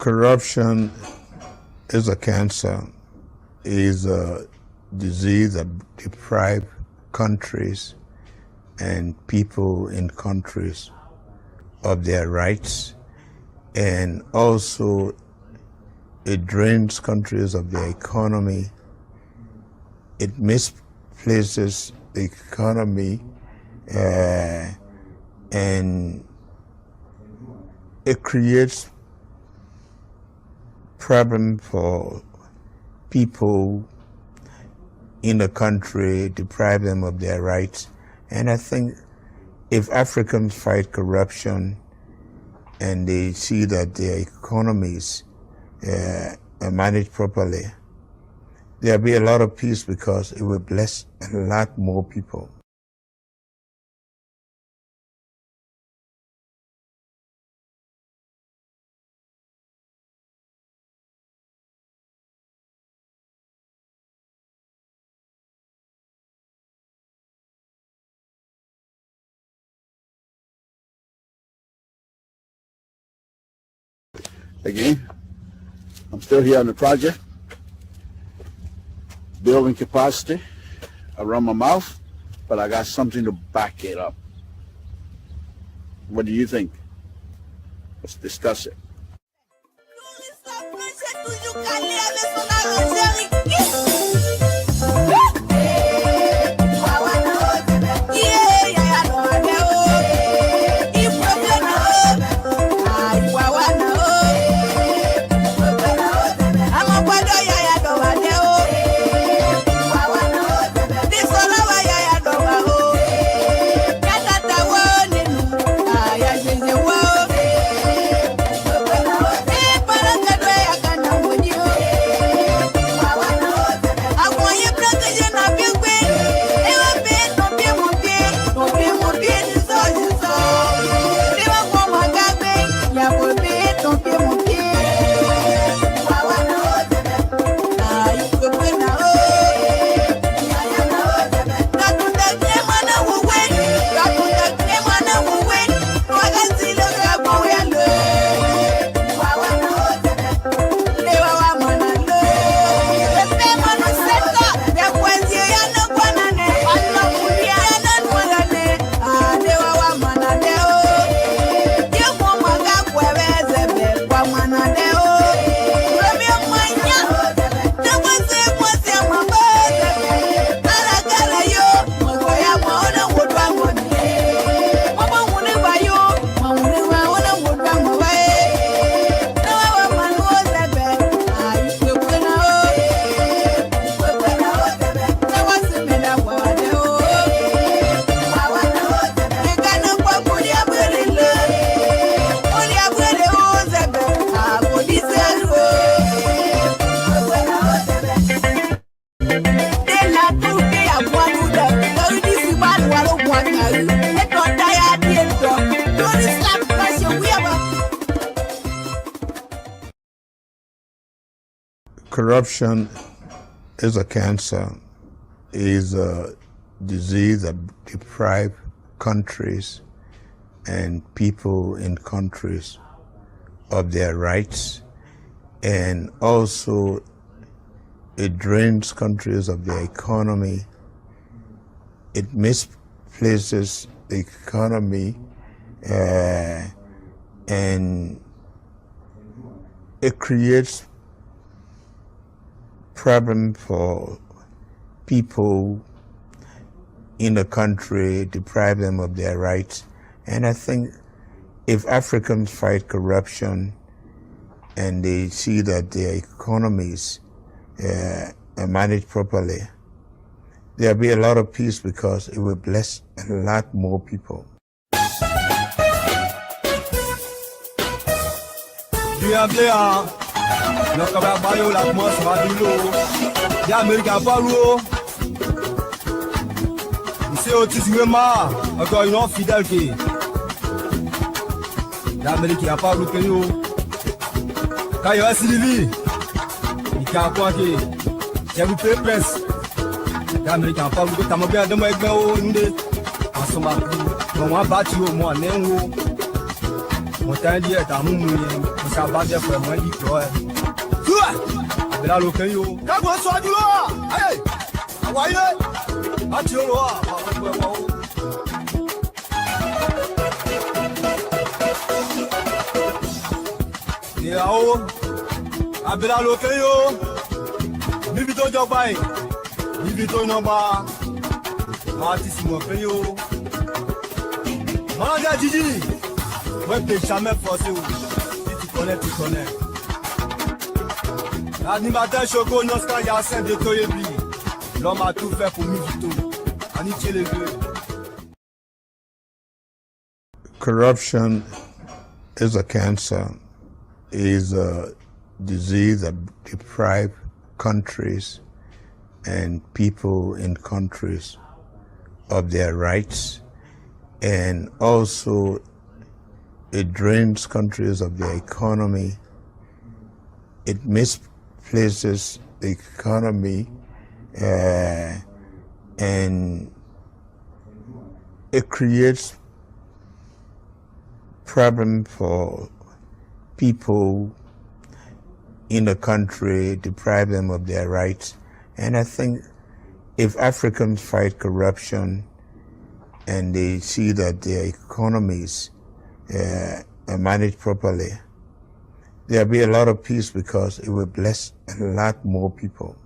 Corruption is a cancer, is a disease that deprives countries and people in countries of their rights, and also it drains countries of their economy. It misplaces the economy, and it creates problem for people in the country, deprive them of their rights. And I think if Africans fight corruption and they see that their economies are managed properly, there'll be a lot of peace because it will bless a lot more people. Again, I'm still here on the project, building capacity around my mouth, but I got something to back it up. What do you think? Let's discuss it. Corruption is a cancer, is a disease that deprives countries and people in countries of their rights, and also it drains countries of their economy. It misplaces the economy, and it creates problem for people in the country, deprive them of their rights. And I think if Africans fight corruption and they see that their economies are managed properly, there'll be a lot of peace because it will bless a lot more people. ça va bien faire moins dit ouais. Mais là l'aucun yo. Quand on soit du loin. Allez. Voyez. Atio loin. Yao. Abela l'aucun yo. Bibito jobai. Bibito nomba. Artiste mon yo. Manager Gigi. Moi, je n'ai jamais forcé. Si tu connais, tu connais. L'animateur Choco, Noscan, Yassin, de Toyebi. L'homme a tout fait pour Mivito. Aniché les deux. Corruption is a cancer, is a disease that deprives countries and people in countries of their rights, and also it drains countries of their economy. It misplaces the economy, and it creates problem for people in the country, deprive them of their rights. And I think if Africans fight corruption and they see that their economies are managed properly, there'll be a lot of peace because it will bless a lot more people.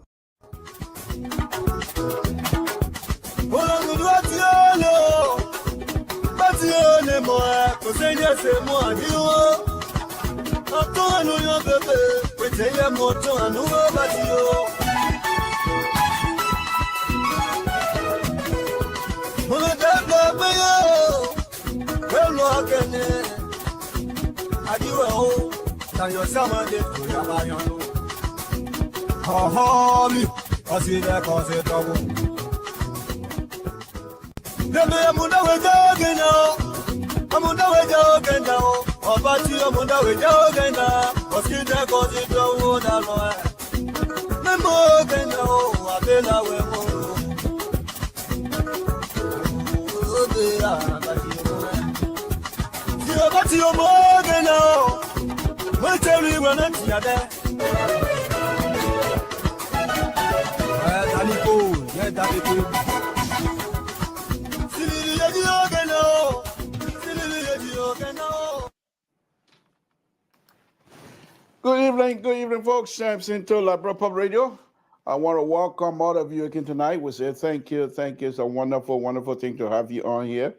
Good evening, folks. Samson to Liberian Pub Radio. I want to welcome all of you again tonight. We say thank you. It's a wonderful, wonderful thing to have you on here.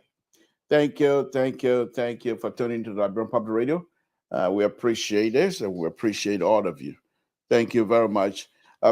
Thank you for tuning to Liberian Pub Radio. We appreciate this, and we appreciate all of you. Thank you very much.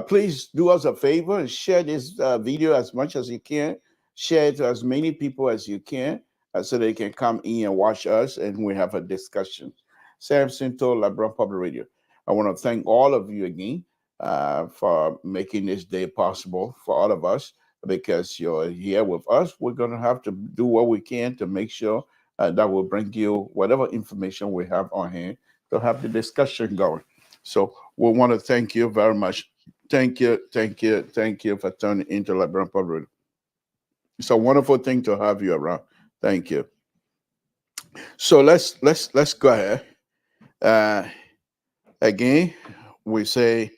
Please do us a favor and share this video as much as you can. Share it to as many people as you can so they can come in and watch us and we have a discussion. Samson to Liberian Pub Radio. I want to thank all of you again for making this day possible for all of us. Because you're here with us, we're going to have to do what we can to make sure that will bring you whatever information we have on hand to have the discussion going. So we want to thank you very much. Thank you for turning into Liberian Pub Radio. It's a wonderful thing to have you around. Thank you. So let's go ahead. Again, we say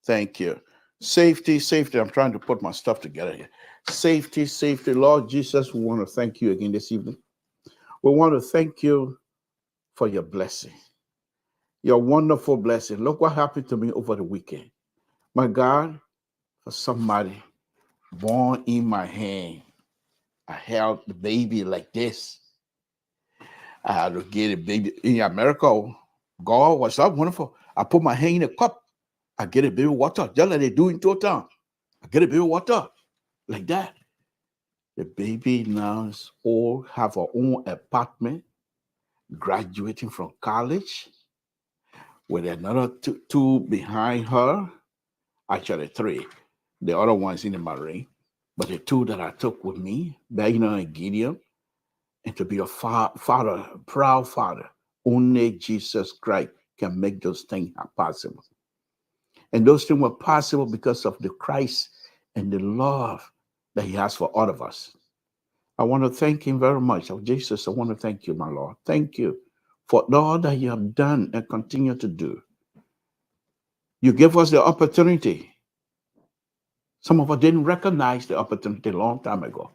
thank you. Safety. I'm trying to put my stuff together here. Safety. Lord Jesus, we want to thank you again this evening. We want to thank you for your blessing, your wonderful blessing. Look what happened to me over the weekend. My God, for somebody born in my hand, I held the baby like this. I had to get a baby in America. God was so wonderful. I put my hand in a cup. I get a baby water, just like they do in Town. I get a baby water, like that. The baby now is all have her own apartment, graduating from college, with another two behind her, actually three. The other one's in the Marine, but the two that I took with me, Bagner and Gideon, and to be a father, proud father, only Jesus Christ can make those things possible. And those things were possible because of the Christ and the love that he has for all of us. I want to thank him very much. Oh, Jesus, I want to thank you, my Lord. Thank you for all that you have done and continue to do. You gave us the opportunity. Some of us didn't recognize the opportunity a long time ago.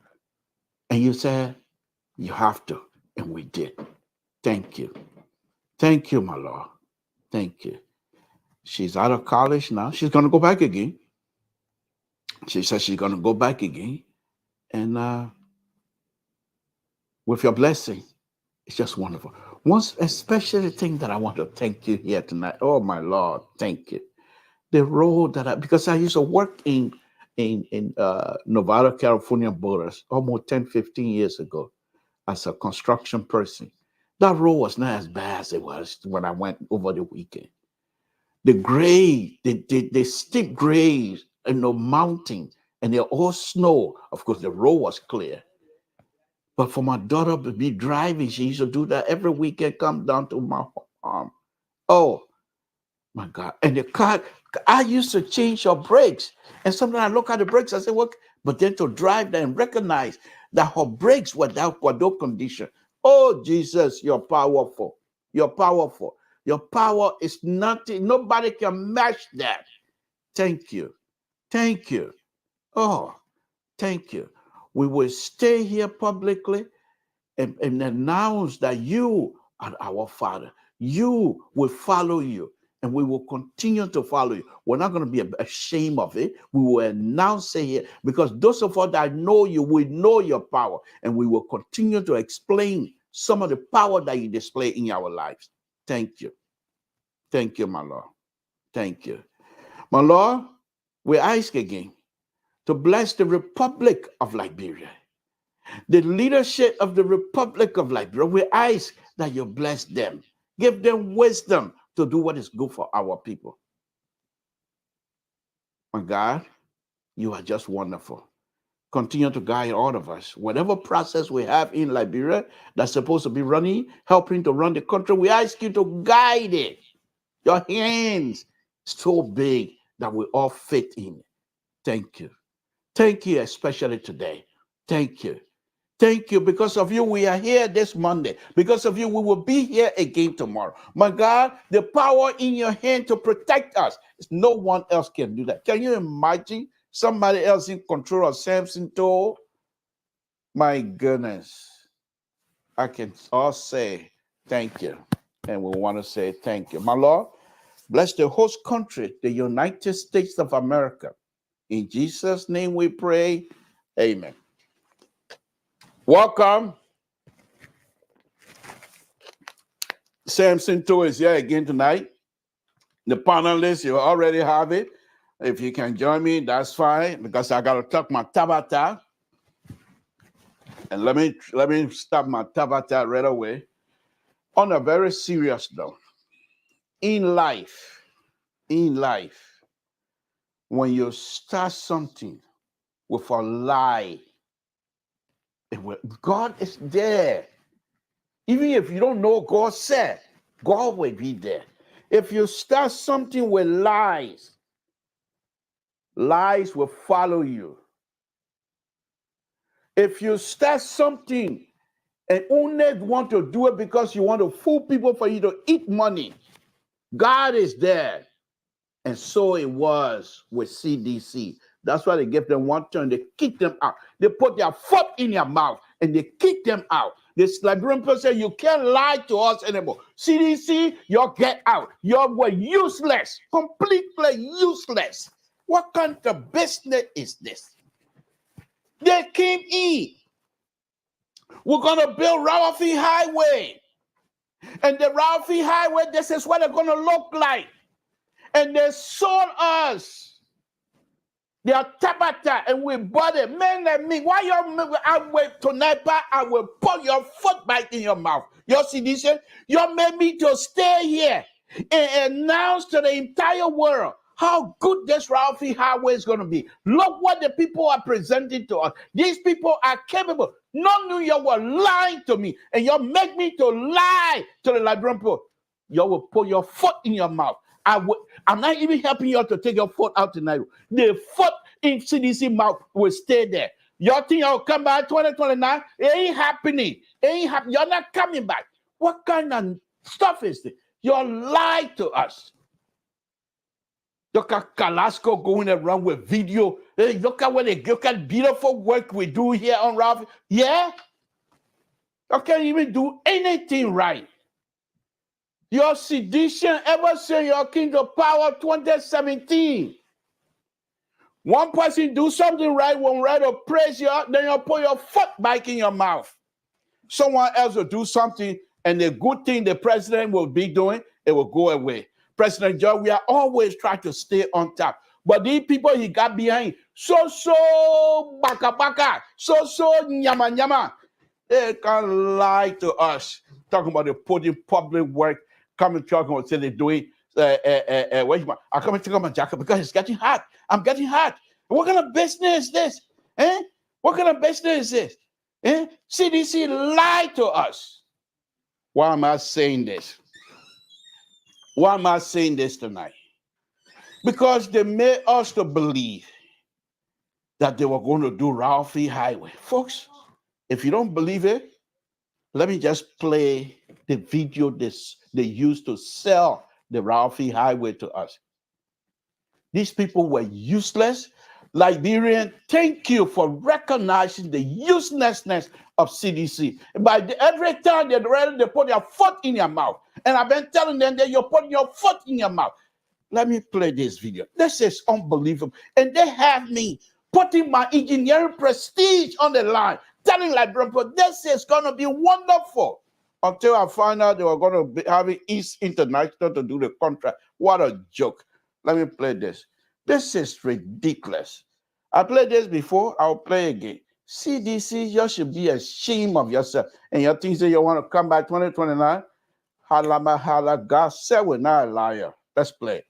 And you said, you have to. And we did. Thank you. Thank you, my Lord. Thank you. She's out of college now. She's going to go back again. She says she's going to go back again. And with your blessing, it's just wonderful. One especially thing that I want to thank you here tonight. Oh, my Lord. Thank you. The road that because I used to work in Nevada, California borders almost 10, 15 years ago as a construction person. That road was not as bad as it was when I went over the weekend. The grade, the steep grades and the mountain, and they're all snow. Of course, the road was clear. But for my daughter to be driving, she used to do that every weekend, come down to my arm. Oh, my God. And the car, I used to change her brakes. And sometimes I look at the brakes, I say, what? But then to drive there and recognize that her brakes were no condition. Oh, Jesus, you're powerful. You're powerful. Your power is nothing. Nobody can match that. Thank you. Thank you. Oh, thank you. We will stay here publicly and announce that you are our Father. You will follow you. And we will continue to follow you. We're not going to be ashamed of it. We will announce it here because those of us that know you will know your power. And we will continue to explain some of the power that you display in our lives. Thank you. Thank you, my Lord. Thank you. My Lord, we ask again to bless the Republic of Liberia. The leadership of the Republic of Liberia, we ask that you bless them. Give them wisdom to do what is good for our people. My God, you are just wonderful. Continue to guide all of us. Whatever process we have in Liberia that's supposed to be running, helping to run the country, we ask you to guide it. Your hands so big that we all fit in. Thank you. Thank you, especially today. Thank you. Thank you. Because of you, we are here this Monday. Because of you, we will be here again tomorrow. My God, the power in your hand to protect us, no one else can do that. Can you imagine somebody else in control of Samson told? My goodness. I can all say thank you. And we want to say thank you. My Lord, bless the host country, the United States of America. In Jesus' name we pray. Amen. Welcome. Samson 2 is here again tonight. The panelists, you already have it. If you can join me, that's fine, because I got to talk my tabata. And let me stop my tabata right away. On a very serious note, in life, when you start something with a lie, God is there. Even if you don't know God said, God will be there. If you start something with lies, lies will follow you. If you start something and only want to do it because you want to fool people for you to eat money, God is there. And so it was with CDC. That's why they gave them one turn. They kicked them out. They put their foot in their mouth and they kicked them out. This Liberian person said, you can't lie to us anymore. CDC, you get out. You were useless, completely useless. What kind of business is this? They came in. We're going to build Rawafi Highway. And the Rawafi Highway, this is what it's going to look like. And they sold us their tabata, and we bought it. Men like me, why I wait tonight, but I will put your foot back in your mouth. You see this? You made me to stay here and announce to the entire world how good this Rawafi Highway is going to be. Look what the people are presenting to us. These people are capable. None of you were lying to me, and you make me to lie to the Liberian people. You will put your foot in your mouth. I'm not even helping you to take your foot out tonight. The foot in CDC mouth will stay there. You think I'll come back 2029? It ain't happening. It ain't happening. You're not coming back. What kind of Stuff is this. You lied to us. Look at Kalasco going around with video. Hey, look at beautiful work we do here on Ralph. Yeah? You can't even do anything right. Your sedition ever since your king of power 2017. One person do something right, one right to praise you, then you put your foot back in your mouth. Someone else will do something, and the good thing the president will be doing, it will go away. President John, we are always trying to stay on top. But these people he got behind, so baka, so nyama. They can lie to us, talking about the putting public work, coming talking about say they're doing, I come and take off my jacket because it's getting hot. I'm getting hot. What kind of business is this? What kind of business is this? CDC lied to us. Why am I saying this? Why am I saying this tonight? Because they made us to believe that they were going to do Ralphie Highway. Folks, if you don't believe it, let me just play the video they used to sell the Ralphie Highway to us. These people were useless. Liberian, thank you for recognizing the uselessness of CDC. Every time they're ready, they put their foot in your mouth. And I've been telling them that you're putting your foot in your mouth. Let me play this video. This is unbelievable. And they have me putting my engineering prestige on the line, telling Liberian, this is going to be wonderful. Until I find out they were going to be having East International to do the contract. What a joke. Let me play this. This is ridiculous. I played this before. I'll play again. CDC, you should be ashamed of yourself. And you think that you want to come back 2029? Hala, God said we're not a liar. Let's play.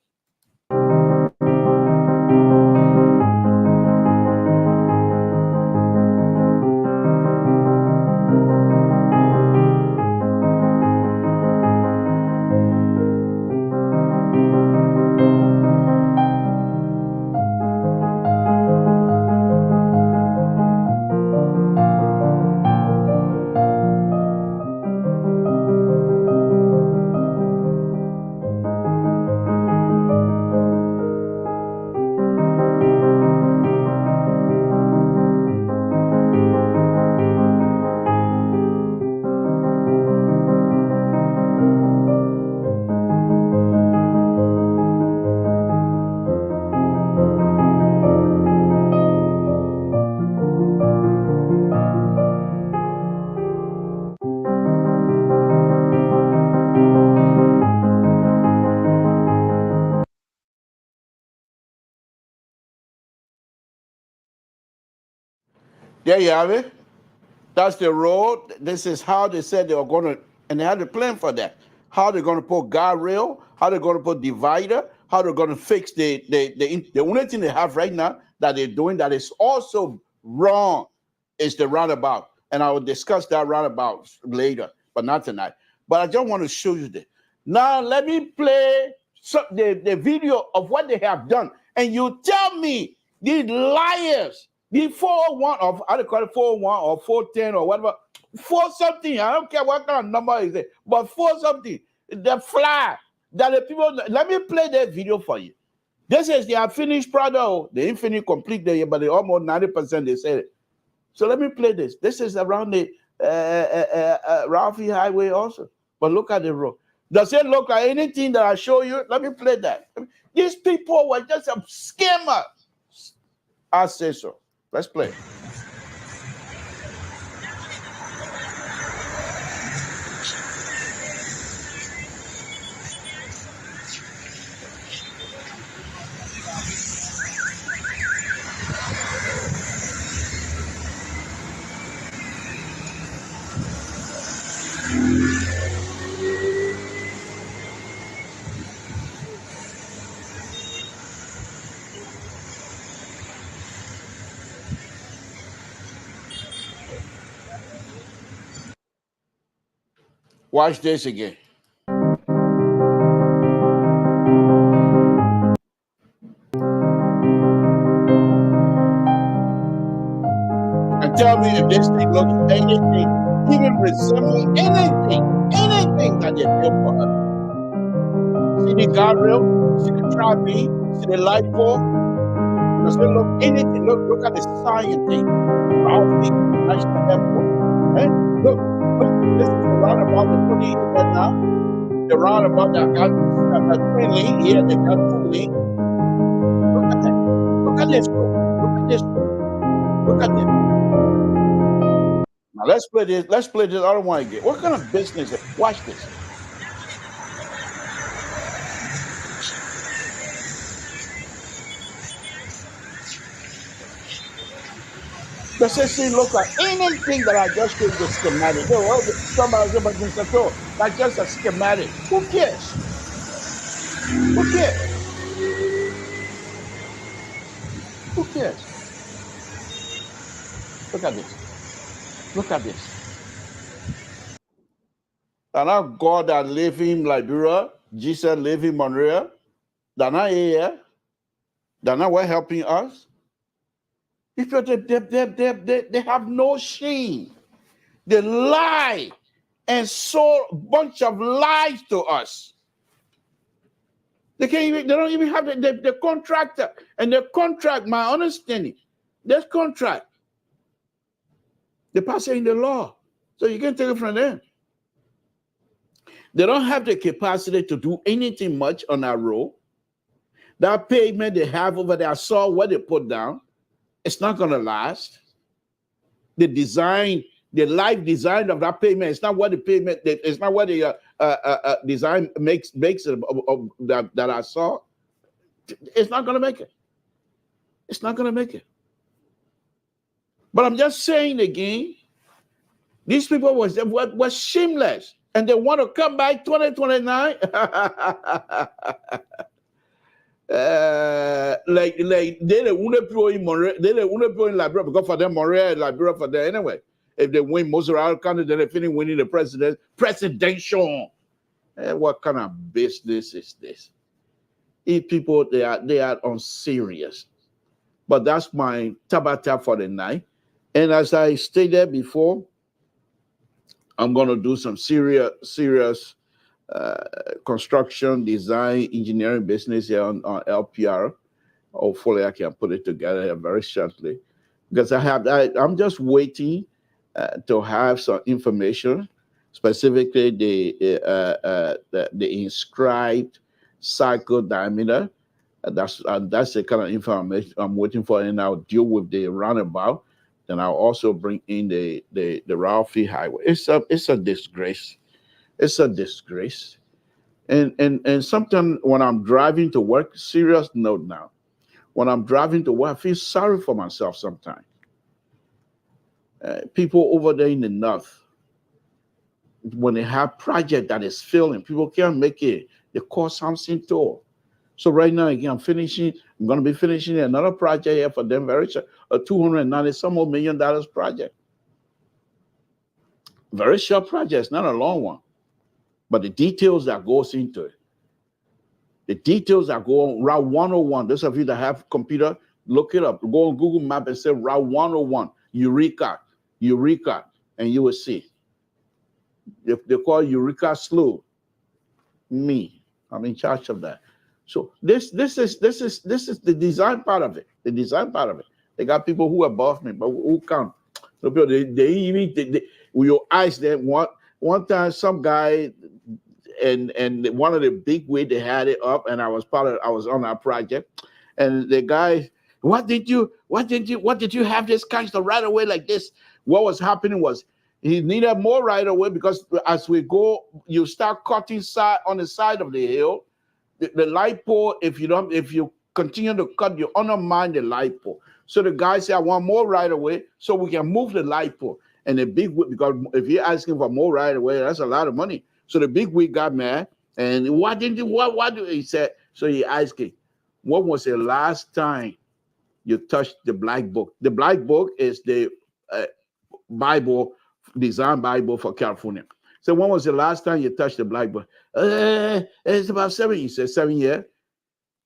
There you have it. That's the road. This is how they said they were going to, and they had a plan for that. How they're going to put guardrail, how they're going to put divider, how they're going to fix the only thing they have right now that they're doing that is also wrong is the roundabout. And I will discuss that roundabout later, but not tonight. But I just want to show you this. Now, let me play the video of what they have done. And you tell me, these liars, the 401 of, I call it 401 or 410 or whatever, 4 something, I don't care what kind of number is it, but 4 something, the fly, that the people, let me play that video for you. This is their finished product. They didn't finish complete there, but they almost 90% they said it. So let me play this. This is around the Ralphie Highway also. But look at the road. Does it look like anything that I show you? Let me play that. These people were just a scammer. I say so. Let's play. Watch this again. And tell me if this thing looks anything, even resembling anything that got their deal for us. See the guardrail, see the traffic, see the light pole. Does it look anything? Look at the sign thing. Ralph International Airport. Hey, look, this is the roundabout they put in here now. The roundabout that got a twin lane here, they got two lanes. Look at that. Look at this. Look at this. Look at this. Now let's play this. Let's play this other one again. What kind of business? Watch this. Does this thing look like anything that I just showed the schematic? Somebody control. Like just a schematic. Who cares? Who cares? Who cares? Look at this. Look at this. And now God that live in Liberia, Jesus live in Monrovia, they're not here. They're not helping us. People, they have no shame. They lie and sold a bunch of lies to us. They don't even have the contractor. And the contract, my understanding, this contract, they pass it in the law. So you can take it from them. They don't have the capacity to do anything much on that road. That pavement they have over there, I saw what they put down. It's not going to last. The design, the life design of that pavement, it's not what the pavement, it's not what the design makes it that I saw. It's not going to make it. It's not going to make it. But I'm just saying again, these people were shameless, and they want to come back 2029. Like they don't want to play in Monrovia, they don't want to play in Liberia because for them Monrovia and Liberia for them anyway. If they win most of our country, then they finish winning the presidential. What kind of business is this? These people they are unserious. But that's my tabata for the night. And as I stated before, I'm gonna do some serious construction, design, engineering business here on LPR. Hopefully, I can put it together here very shortly, because I'm just waiting to have some information, specifically the inscribed cycle diameter. That's the kind of information I'm waiting for, and I'll deal with the roundabout. Then I'll also bring in the Ralphie Highway. It's a disgrace. It's a disgrace. And sometimes when I'm driving to work, serious note now, when I'm driving to work, I feel sorry for myself sometimes. People over there in the north, when they have project that is failing, people can't make it. They call Samson tour. So right now, again, I'm going to be finishing another project here for them, very short, a $290 million project. Very short project, it's not a long one. But the details that goes into it, the details that go on Route 101, those of you that have computer, look it up. Go on Google Maps and say Route 101, Eureka, and you will see. If they call Eureka Slough, I'm in charge of that. So this is the design part of it. The design part of it. They got people who are above me, but who can't. They with your eyes there. One time, some guy and one of the big way they had it up, and I was on our project, and the guy, what did you have this kind of right away like this? What was happening was he needed more right away, because as we go, you start cutting on the side of the hill. The light pole, if you continue to cut, you undermine the light pole. So the guy said, I want more right away so we can move the light pole. And the big wig, because if you're asking for more right away, that's a lot of money. So the big wig got mad. And what he said, so he asked him, when was the last time you touched the black book? The black book is the Bible, design Bible for California. So when was the last time you touched the black book? It's about 7 years. He said 7 years.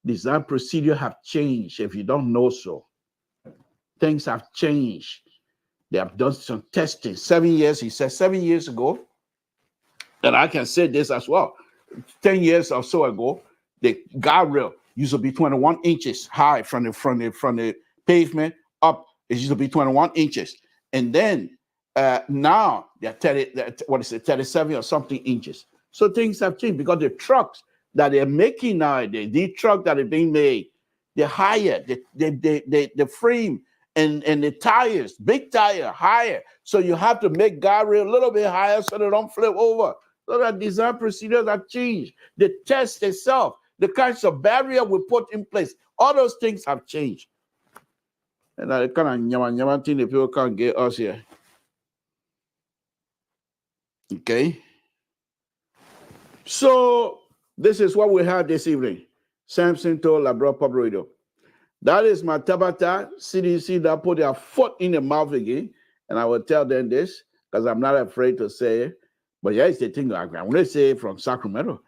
Design procedure have changed, if you don't know so. Things have changed. They have done some testing. 7 years, he said 7 years ago, And I can say this as well. 10 years or so ago, the guardrail used to be 21 inches high from the pavement up. It used to be 21 inches. And then now they're 37 or something inches. So things have changed because the trucks that they're making nowadays, the truck that are being made, they're higher, the frame and the tires, big tire, higher. So you have to make guardrail a little bit higher so they don't flip over. So that design procedures have changed. The test itself, the kinds of barrier we put in place, all those things have changed. And that kind of nyama thing the people can't get us here. Okay. So this is what we have this evening. Samson told Labrador Pub Radio. That is my Tabata CDC that put their foot in the mouth again. And I will tell them this because I'm not afraid to say it. But yeah, it's the thing I'm going to say from Sacramento.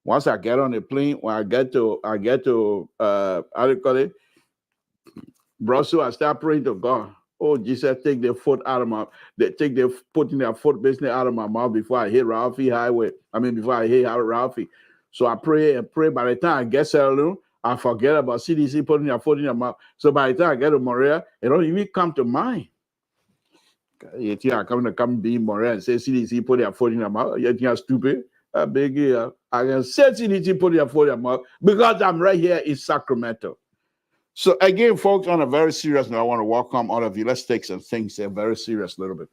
Once I get on the plane, when I get to how do you call it? Brussels, I start praying to God. Oh, Jesus, take their foot out of my, putting their foot business out of my mouth before I hit Ralphie Highway. Before I hit Ralphie. So I pray and pray. By the time I get settled, I forget about CDC putting their foot in their mouth. So by the time I get to Montreal, it don't even come to mind. You think I'm coming to come be in Montreal and say CDC put their foot in their mouth? You think I'm stupid? I beg you. I can say CDC put their foot in their mouth because I'm right here in Sacramento. So again, folks, on a very serious note, I want to welcome all of you. Let's take some things here very serious a little bit.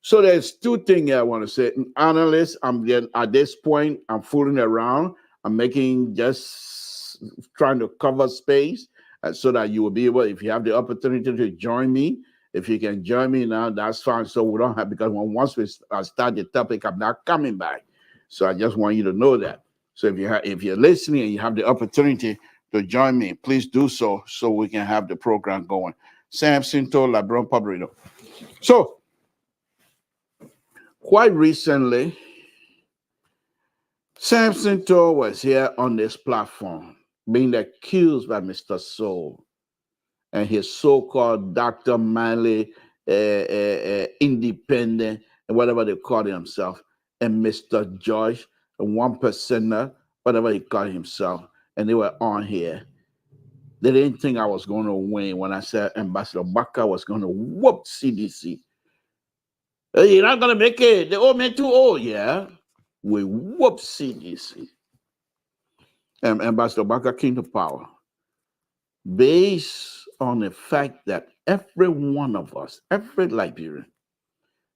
So there's two things I want to say. Analysts, at this point, I'm fooling around. I'm just trying to cover space so that you will be able, if you have the opportunity to join me, if you can join me now, that's fine. So we don't have, because once we start the topic, I'm not coming back. So I just want you to know that. So if you're listening and you have the opportunity to join me, please do so we can have the program going. Samson told Labron Pub Radio. So quite recently, Samson Toll was here on this platform being accused by Mr. Soul and his so-called Dr. Manley Independent, and whatever they call himself, and Mr. George, a 1%er, whatever he called himself, and they were on here. They didn't think I was going to win when I said Ambassador Baka was going to whoop CDC. Hey, you're not going to make it. The old man too old, yeah. We whoop CDC. And Ambassador Baka came to power based on the fact that every one of us, every Liberian,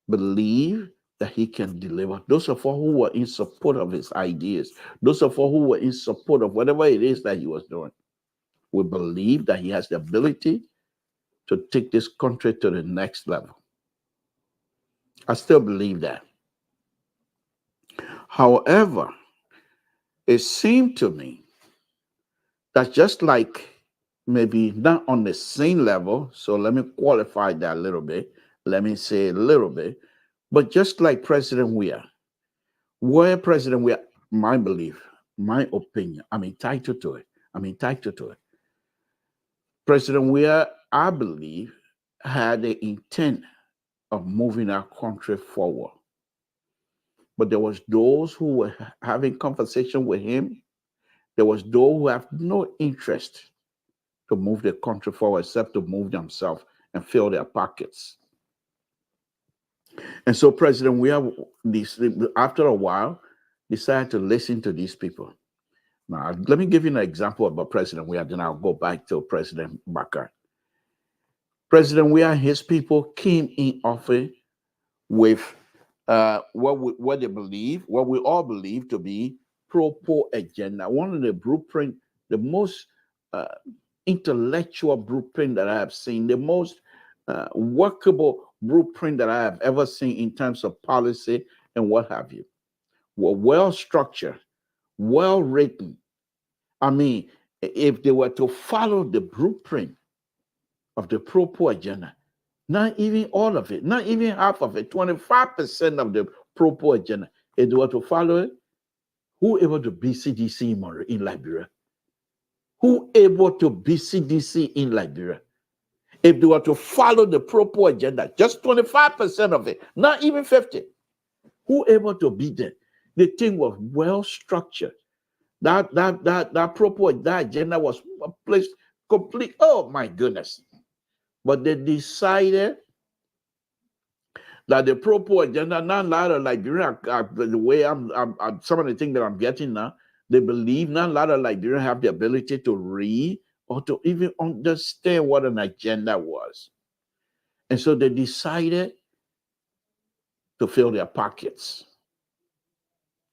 believe that he can deliver. Those of us who were in support of his ideas, those of us who were in support of whatever it is that he was doing, we believe that he has the ability to take this country to the next level. I still believe that. However, it seemed to me that just like maybe not on the same level, so let me qualify that a little bit, let me say a little bit, but just like President Weah, where President Weah, my belief, my opinion, I'm entitled to it. President Weah, I believe, had the intent of moving our country forward. But there was those who were having conversation with him. There was those who have no interest to move the country forward except to move themselves and fill their pockets. And so President Weah, after a while, decided to listen to these people. Now, let me give you an example about President Weah, then I'll go back to President Baka. President Weah and his people came in office with what they believe, what we all believe to be pro-poor agenda. One of the blueprint, the most intellectual blueprint that I have seen, the most workable blueprint that I have ever seen in terms of policy and what have you. Well structured, well written. I mean, if they were to follow the blueprint of the pro-poor agenda, not even all of it, not even half of it, 25% of the pro-poor agenda, if they were to follow it, who able to be CDC in Liberia? Who able to be CDC in Liberia? If they were to follow the pro-poor agenda, just 25% of it, not even 50. Who able to beat them? The thing was well structured. That proper that agenda was placed complete. Oh my goodness! But they decided that the proper agenda, not a lot of Liberian, the way I'm some of the things that I'm getting now, they believe not a lot of Liberians have the ability to read or to even understand what an agenda was. And so they decided to fill their pockets.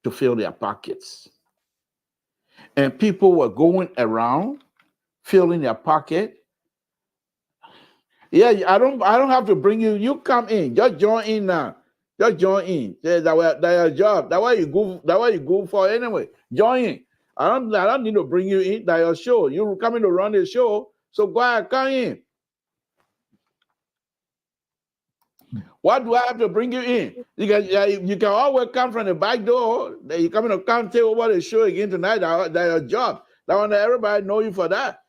To fill their pockets. And people were going around filling their pocket. Yeah, I don't have to bring you. You come in. Just join in now. Just join in. That's your job. That's why you go for anyway. Join in. I don't need to bring you in. That's your show. You're coming to run the show. So go ahead, come in. What do I have to bring you in? You can always come from the back door. You come in to come take over the show again tonight. That's your job. I want everybody know you for that.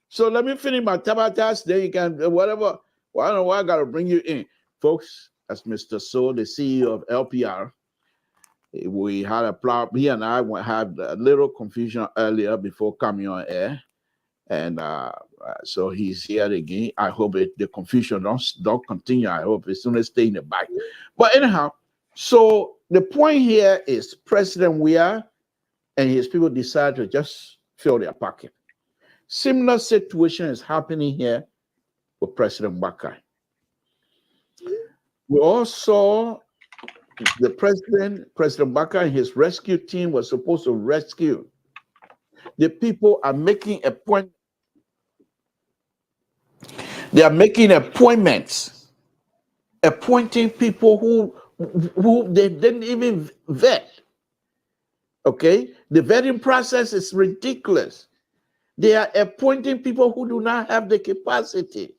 So let me finish my tabatas. Then you can whatever. Well, I don't know why I got to bring you in, folks. As Mr. So, the CEO of LPR, we had a problem. He and I had a little confusion earlier before coming on air, and so he's here again. I hope the confusion don't continue. I hope it's going to stay in the back. But anyhow, so the point here is President Weah and his people decided to just fill their pocket. Similar situation is happening here with President Bakai. We all saw the President Bakai and his rescue team was supposed to rescue. The people are making a point. They are making appointments, appointing people who they didn't even vet. Okay? The vetting process is ridiculous. They are appointing people who do not have the capacity.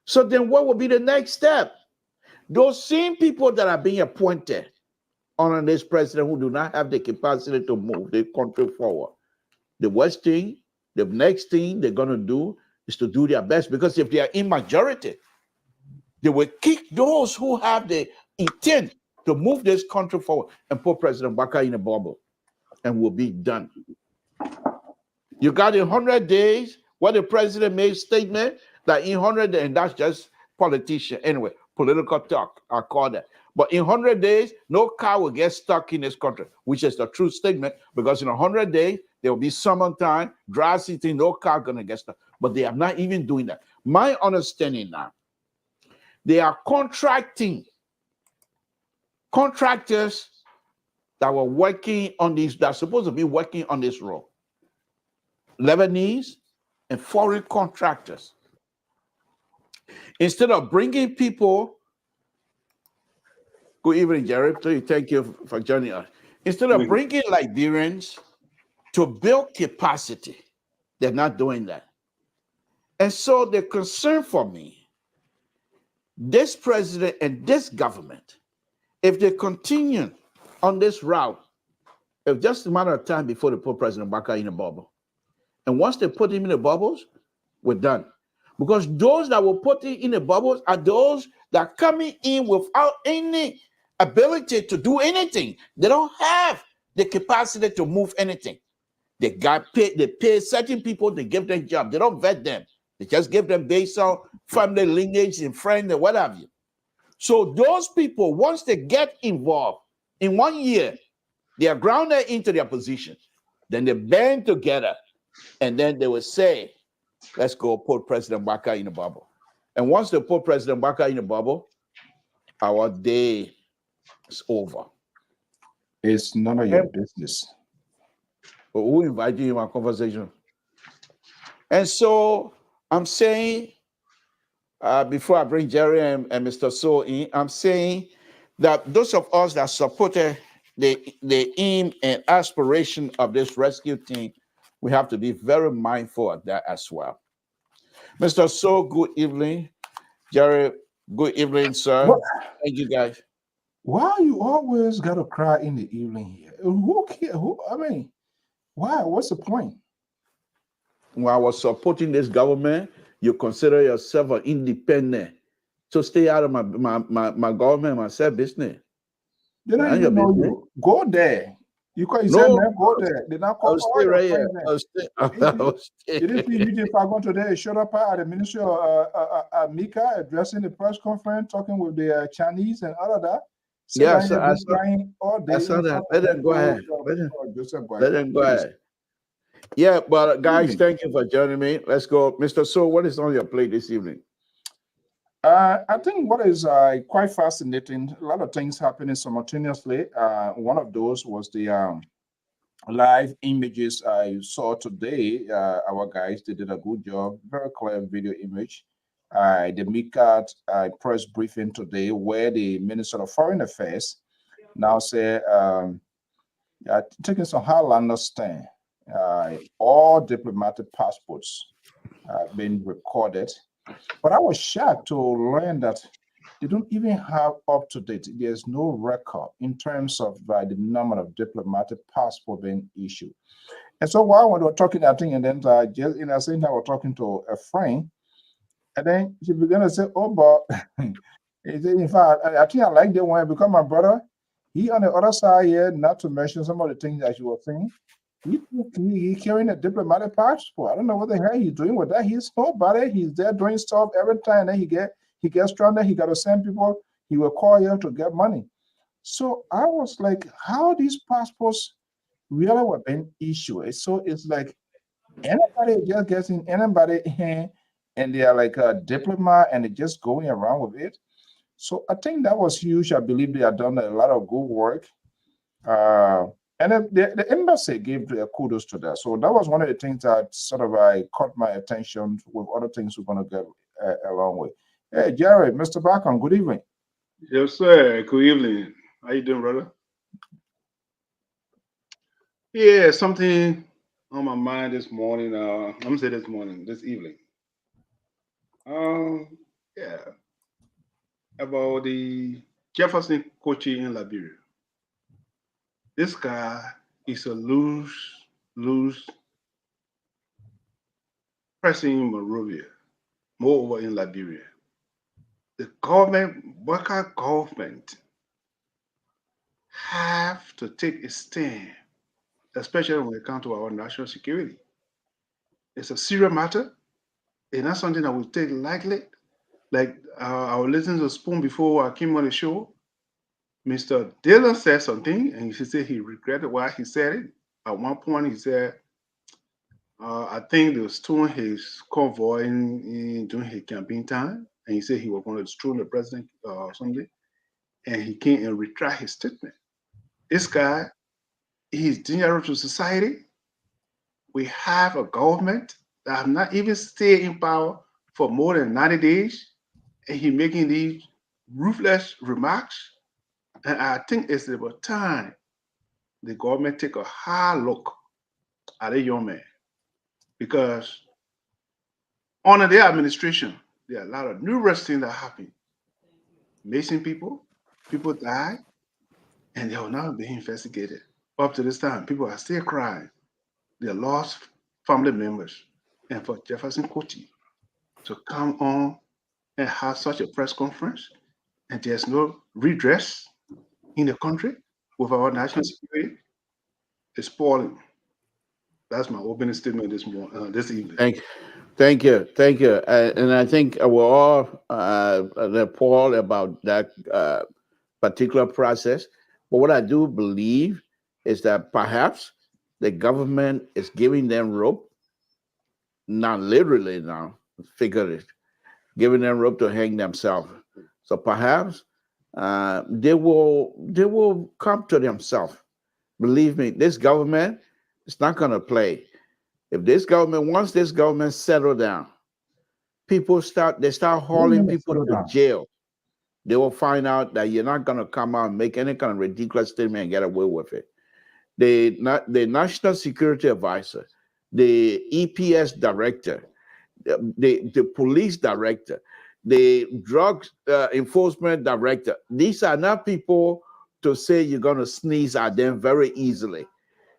So then what will be the next step? Those same people that are being appointed under this president who do not have the capacity to move the country forward. The next thing they're going to do is to do their best, because if they are in majority, they will kick those who have the intent to move this country forward and put President Bakai in a bubble, and will be done. You got in 100 days, what the president made statement that in 100 days, and that's just politician anyway, political talk, I call that. But in 100 days, no car will get stuck in this country, which is the true statement, because in 100 days, there will be summertime, dry season, no car gonna get stuck. But they are not even doing that. My understanding now, they are contractors that were working on these, that are supposed to be working on this road. Lebanese and foreign contractors. Instead of bringing people, good evening, Jerry. Thank you for joining us. Instead of bringing Liberians to build capacity, they're not doing that. And so the concern for me, this president and this government, if they continue on this route, it's just a matter of time before they put President Bakai in a bubble. And once they put him in the bubbles, we're done. Because those that will put him in the bubbles are those that are coming in without any ability to do anything. They don't have the capacity to move anything. They pay certain people, they give them jobs. They don't vet them. They just give them based on family lineage and friends and what have you. So those people, once they get involved, in 1 year, they are grounded into their position. Then they band together, and then they will say, let's go put President Bakai in a bubble. And once they put President Bakai in a bubble, our day is over. It's none of your business. Who invited you in my conversation? And so I'm saying, before I bring Jerry and Mr. So in, I'm saying that those of us that supported the aim and aspiration of this rescue team, we have to be very mindful of that as well. Mr. So, good evening. Jerry, good evening, sir. What? Thank you, guys. Why you always gotta cry in the evening here? Who cares? I mean, why? What's the point? When I was supporting this government, you consider yourself an independent. So stay out of my government, my self business. They don't Mind your even know business. you. Go there. You call you said, No, man, go there. They now call I'll all stay your right here. friends there. I'll stay. You didn't see Eugene Fagon today showed up at the Ministry of Mika addressing the press conference, talking with the Chinese and all of that. So Yeah, that I been crying all day. I saw that. Let them go ahead. Joseph Let them go ahead. Yeah, but guys, thank you for joining me. Let's go. Mr. So, what is on your plate this evening? I think what is quite fascinating, a lot of things happening simultaneously. One of those was the live images I saw today. Our guys, they did a good job, very clear video image. The MICAT press briefing today, where the Minister of Foreign Affairs now say, taking some Highlanders stand, all diplomatic passports been recorded. But I was shocked to learn that they don't even have up to date. There's no record in terms of the number of diplomatic passport being issued. And so while we were talking, I think, and then just in a saying, I was talking to a friend, and then she began to say, "Oh, but in fact, I think I like the one because my brother, he on the other side here, not to mention some of the things that you were saying." He carrying a diplomatic passport. I don't know what the hell he's doing with that. He's nobody. He's there doing stuff every time. Then he gets stranded. He got to send people. He will call you to get money. So I was like, how these passports really were being issued? So it's like anybody just gets in anybody here, and they are like a diplomat, and they're just going around with it. So I think that was huge. I believe they have done a lot of good work. And then the embassy gave kudos to that. So that was one of the things that sort of caught my attention with other things we're going to get along with. Hey, Jerry, Mr. Bacon, good evening. Yes, sir. Good evening. How you doing, brother? Yeah, something on my mind this morning. I'm gonna say this evening. Yeah, about the Jefferson coaching in Liberia. This guy is a lose president in Monrovia, moreover in Liberia. The government, worker government, have to take a stand, especially when it comes to our national security. It's a serious matter. It's not something that we take lightly. Like I was listening to Spoon before I came on the show. Mr. Dillon said something, and he said he regretted why he said it. At one point, he said, I think they were stealing his convoy during his campaign time, and he said he was going to destroy the president or something, and he came and retract his statement. This guy, he's dangerous to society. We have a government that have not even stayed in power for more than 90 days, and he making these ruthless remarks. And I think it's about time the government take a hard look at a young man, because under their administration, there are a lot of numerous things that happen. Missing people die, and they are now being investigated. Up to this time, people are still crying. They lost family members. And for Jefferson Coty to come on and have such a press conference, and there's no redress in the country with our national security, is spoiling. That's my opening statement this evening. Thank you. And I think we're all appalled about that particular process. But what I do believe is that perhaps the government is giving them rope, not literally now, figuratively, giving them rope to hang themselves. So perhaps they will come to themselves. Believe me, this government is not going to play. If once this government settle down, people start hauling people to jail. They will find out that you're not going to come out and make any kind of ridiculous statement and get away with it. The National Security Advisor, the EPS director, the police director, the drug enforcement director, these are not people to say you're going to sneeze at them very easily.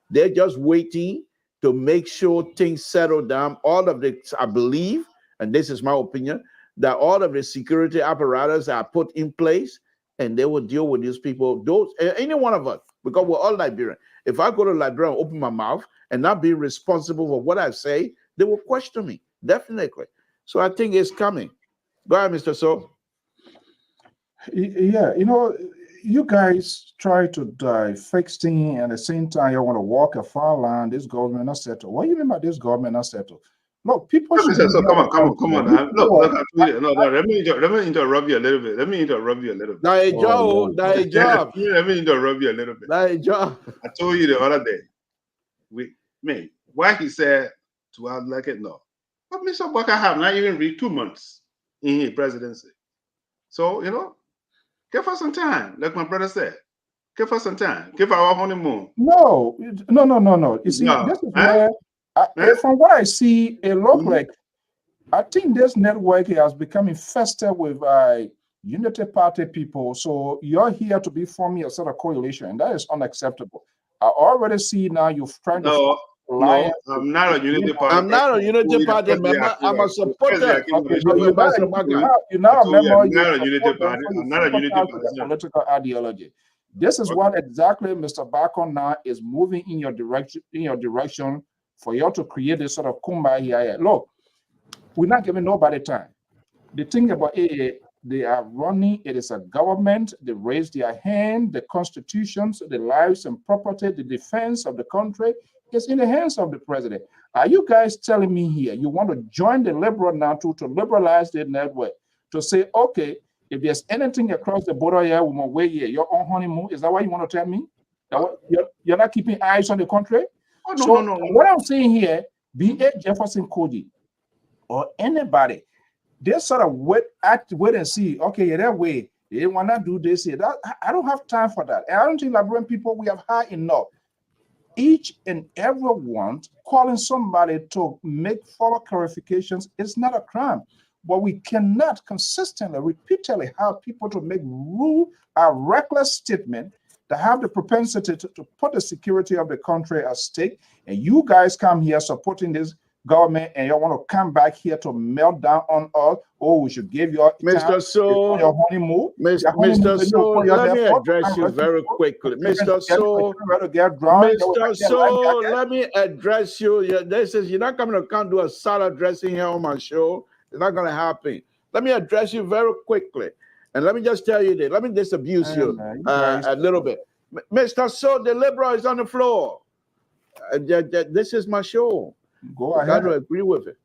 They're just waiting to make sure things settle down. All of the, I believe, and this is my opinion, that all of the security apparatus are put in place, and they will deal with these people. Those any one of us, because we're all Liberian. If I go to Liberia and open my mouth and not be responsible for what I say, they will question me, definitely. So I think it's coming. Go ahead, Mr. So. Yeah, you guys try to fix things, and at the same time, you want to walk a far line. This government not settled. What do you mean by this government not settled? Look, people should. So come on. Look. No. Let me interrupt you a little bit. Let me interrupt you a little bit. That a job. That a job. Let me interrupt you a little bit. That a job. I told you the other day. Why he said to act like it no. But Mr. Baka have not even reached 2 months in his presidency. So, give us some time, like my brother said. Give us some time. Give our honeymoon. No. You see, this is where, from what I see, it looks like, I think this network has become infested with Unity Party people. So you're here to be forming a sort of coalition, and that is unacceptable. I already see now you've tried to. No, I'm not a Unity Party. I'm not a Unity Party member. I'm a supporter. You're not a member. I'm not a Unity Party. I'm not a Unity Party. Political ideology. This is what exactly Mr. Bako now is moving in your direction for you to create this sort of kumbaya. Look, we're not giving nobody time. The thing about it, they are running. It is a government. They raise their hand. The constitutions, the lives and property, the defense of the country is in the hands of the president. Are you guys telling me here you want to join the liberal now to liberalize the network, to say, okay, if there's anything across the border here, we must wait here, your own honeymoon? Is that what you want to tell me? You're not keeping eyes on the country? No. What I'm saying here, be it Jefferson Cody or anybody, they sort of wait and see, okay, that way, they want to do this here. I don't have time for that. And I don't think Liberian people, we have high enough. Each and every one calling somebody to make follow clarifications is not a crime, but we cannot consistently, repeatedly have people to make a reckless statement that have the propensity to put the security of the country at stake. And you guys come here supporting this government, and you want to come back here to melt down on us. Oh, we should give you Mr. So, your honeymoon. Mr. So, let me address you very quickly. Mr. So, let me address you. You're not coming to come do a salad dressing here on my show. It's not going to happen. Let me address you very quickly. And let me just tell you this. Let me disabuse you a little bit. Mr. So, the liberal is on the floor. This is my show. Go ahead. I don't agree with it.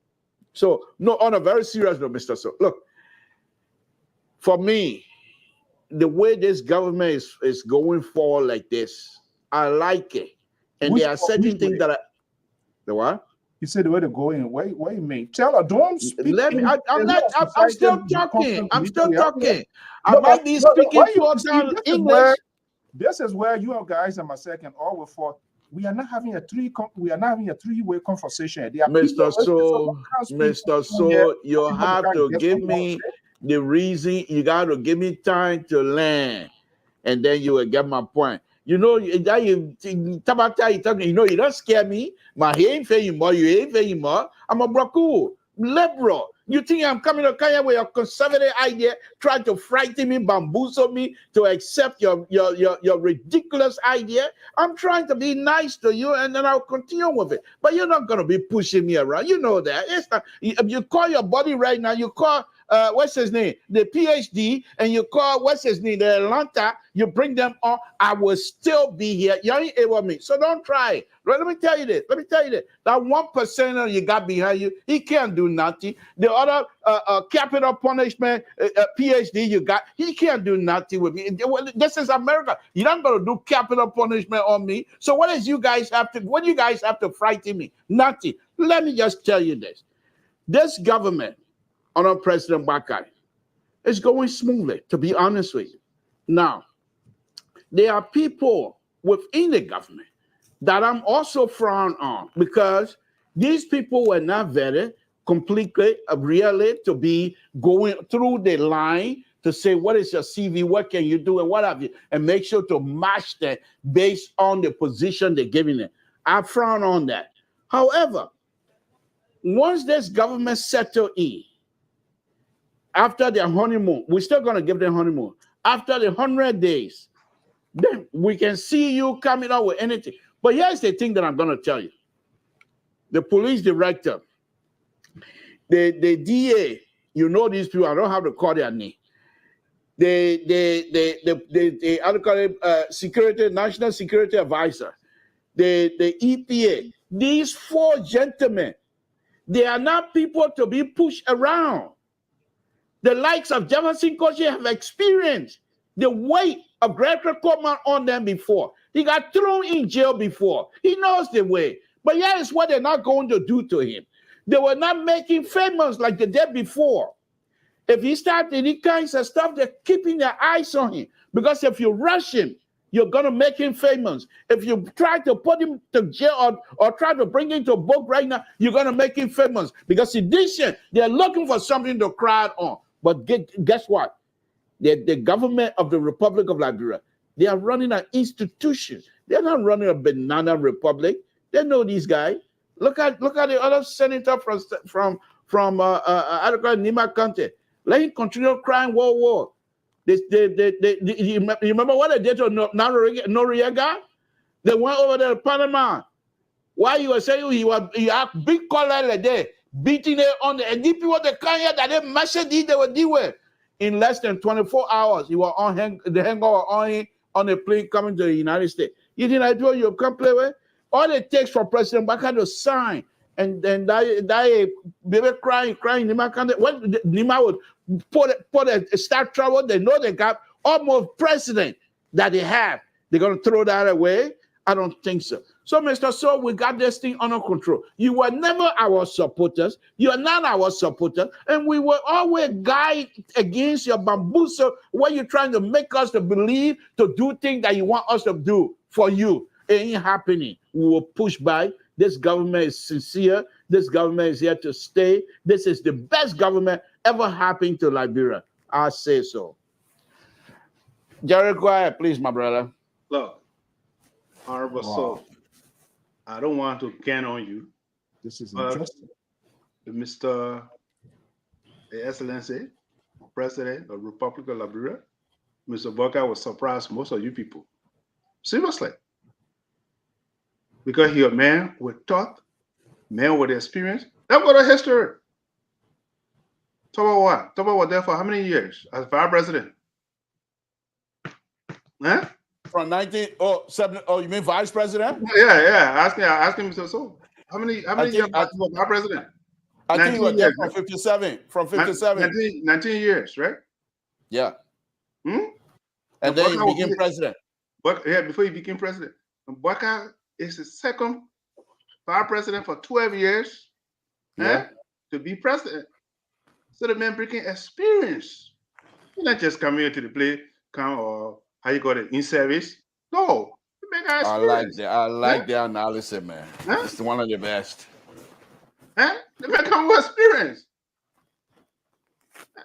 So, no, on a very serious note, Mr. So, look, for me, the way this government is going forward like this, I like it. And there are certain things that the what? You said the way to go in. Wait a minute. Tell her, don't speak. I'm still talking. I'm still talking. I might be speaking total English. This is where you guys and myself can all for. We are not having a three-way conversation. Mr. So, you have to give me the reason. You got to give me time to learn, and then you will get my point. You don't scare me. He ain't paying more. You ain't paying more. I'm a broku liberal. You think I'm coming to Kenya with a conservative idea, trying to frighten me, bamboozle me to accept your ridiculous idea? I'm trying to be nice to you, and then I'll continue with it. But you're not going to be pushing me around. You know that. It's not, if you call your body right now, you call what's his name, the PhD, and you call what's his name, the Atlanta, you bring them on, I will still be here. You ain't able me. So don't try. Let me tell you this. That 1% you got behind you, he can't do nothing. The other capital punishment PhD you got, he can't do nothing with me. This is America. You're not going to do capital punishment on me. So what do you guys have to frighten me? Nothing. Let me just tell you this. This government under President Baka is going smoothly, to be honest with you. Now, there are people within the government that I'm also frowned on because these people were not vetted completely, really, to be going through the line to say, what is your CV, what can you do, and what have you, and make sure to match that based on the position they're giving it. I frown on that. However, once this government settle in, after their honeymoon, we're still going to give them honeymoon. after the 100 days, then we can see you coming out with anything. But here's the thing that I'm going to tell you. The police director, the DA, you know these people, I don't have to call their name. The security, national security advisor, the EPA, these four gentlemen, they are not people to be pushed around. The likes of Jefferson Koshi have experienced the weight of Gregory Coleman on them before. He got thrown in jail before. He knows the way. But here is what they're not going to do to him. They were not making famous like they did before. If he starts any kinds of stuff, they're keeping their eyes on him. Because if you rush him, you're going to make him famous. If you try to put him to jail or try to bring him to a book right now, you're going to make him famous. Because sedition, they're looking for something to crowd on. But guess what? The government of the Republic of Liberia, they are running an institution. They're not running a banana republic. They know these guys. Look at the other senator from Nima County. Let him continue crying World War. You remember what they did to Noriega? They went over there to Panama. Why you were saying he had big collar like that, beating it on the, and these people they come here that they messaged they were doing. In less than 24 hours, he was on the hangover on a plane coming to the United States. You think I told you come play with? All it takes for President Baka to sign and then die baby crying Nima can't. When Nima would put a start trouble, they know they got almost president that they have. They're gonna throw that away. I don't think so. So, Mr. So, we got this thing under control. You were never our supporters. You are not our supporters. And we will always guide against your bamboozle when you're trying to make us to believe, to do things that you want us to do for you. It ain't happening. We will push back. This government is sincere. This government is here to stay. This is the best government ever happened to Liberia. I say so. Jerry, go ahead, please, my brother. Look, Honorable Soul, I don't want to can on you. This is interesting. Mr. Excellency, President of the Republic of Liberia, Mr. Baka will surprise most of you people. Seriously. Because he's a man with thought, man with experience. That's what a history. Talk about what? Talk about what there for how many years as vice president? Huh? From 1907. Oh, you mean vice president? Yeah. Ask him, Mr. Soul. How many years as vice president? I think he was there from 57. From 57. 19 years, right? Yeah. And then he became president. Before he became president. Baka is the second vice president for 12 years to be president. So the man bringing experience. He's not just coming here to the play, or how you call it, in service. No. I like the analysis, man. It's one of the best. The man come with experience.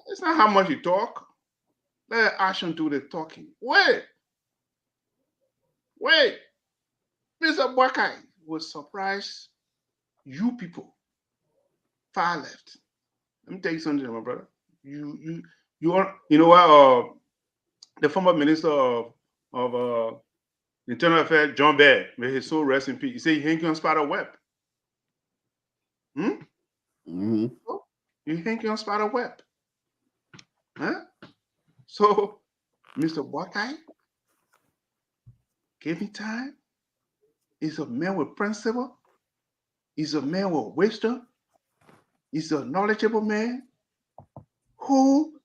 It's not how much you talk. Let action do the talking. Wait. Mr. Bwakai will surprise you people. Far left. Let me tell you something, my brother. You know what? The former minister of Internal Affairs, John Baird, may his soul rest in peace. He said he hanky on spider web. You hanky on spider web. So, Mr. Bwakai, give me time. He's a man with principle. He's a man with wisdom. He's a knowledgeable man who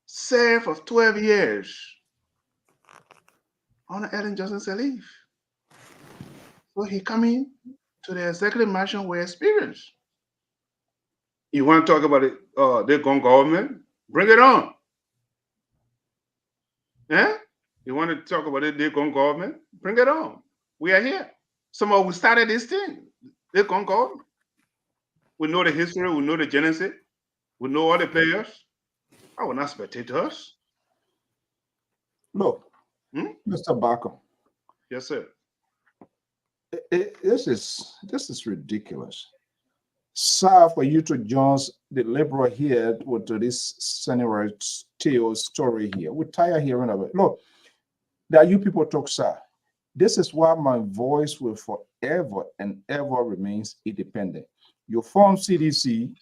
served for 12 years on Ellen Johnson's leave. So he coming to the executive mansion with experience. You want to talk about it, the government? Bring it on. You want to talk about it, the government? Bring it on. We are here. Somehow we started this thing. The government. We know the history. We know the genesis. We know all the players. I will not spectators. Look, Mr. Barker. Yes, sir. This is ridiculous. Sir, for you to join the Liberal here with this Senator Theo story here. We're tired hearing of it. Look, that you people talk, sir. This is why my voice will forever and ever remains independent. You form CDC,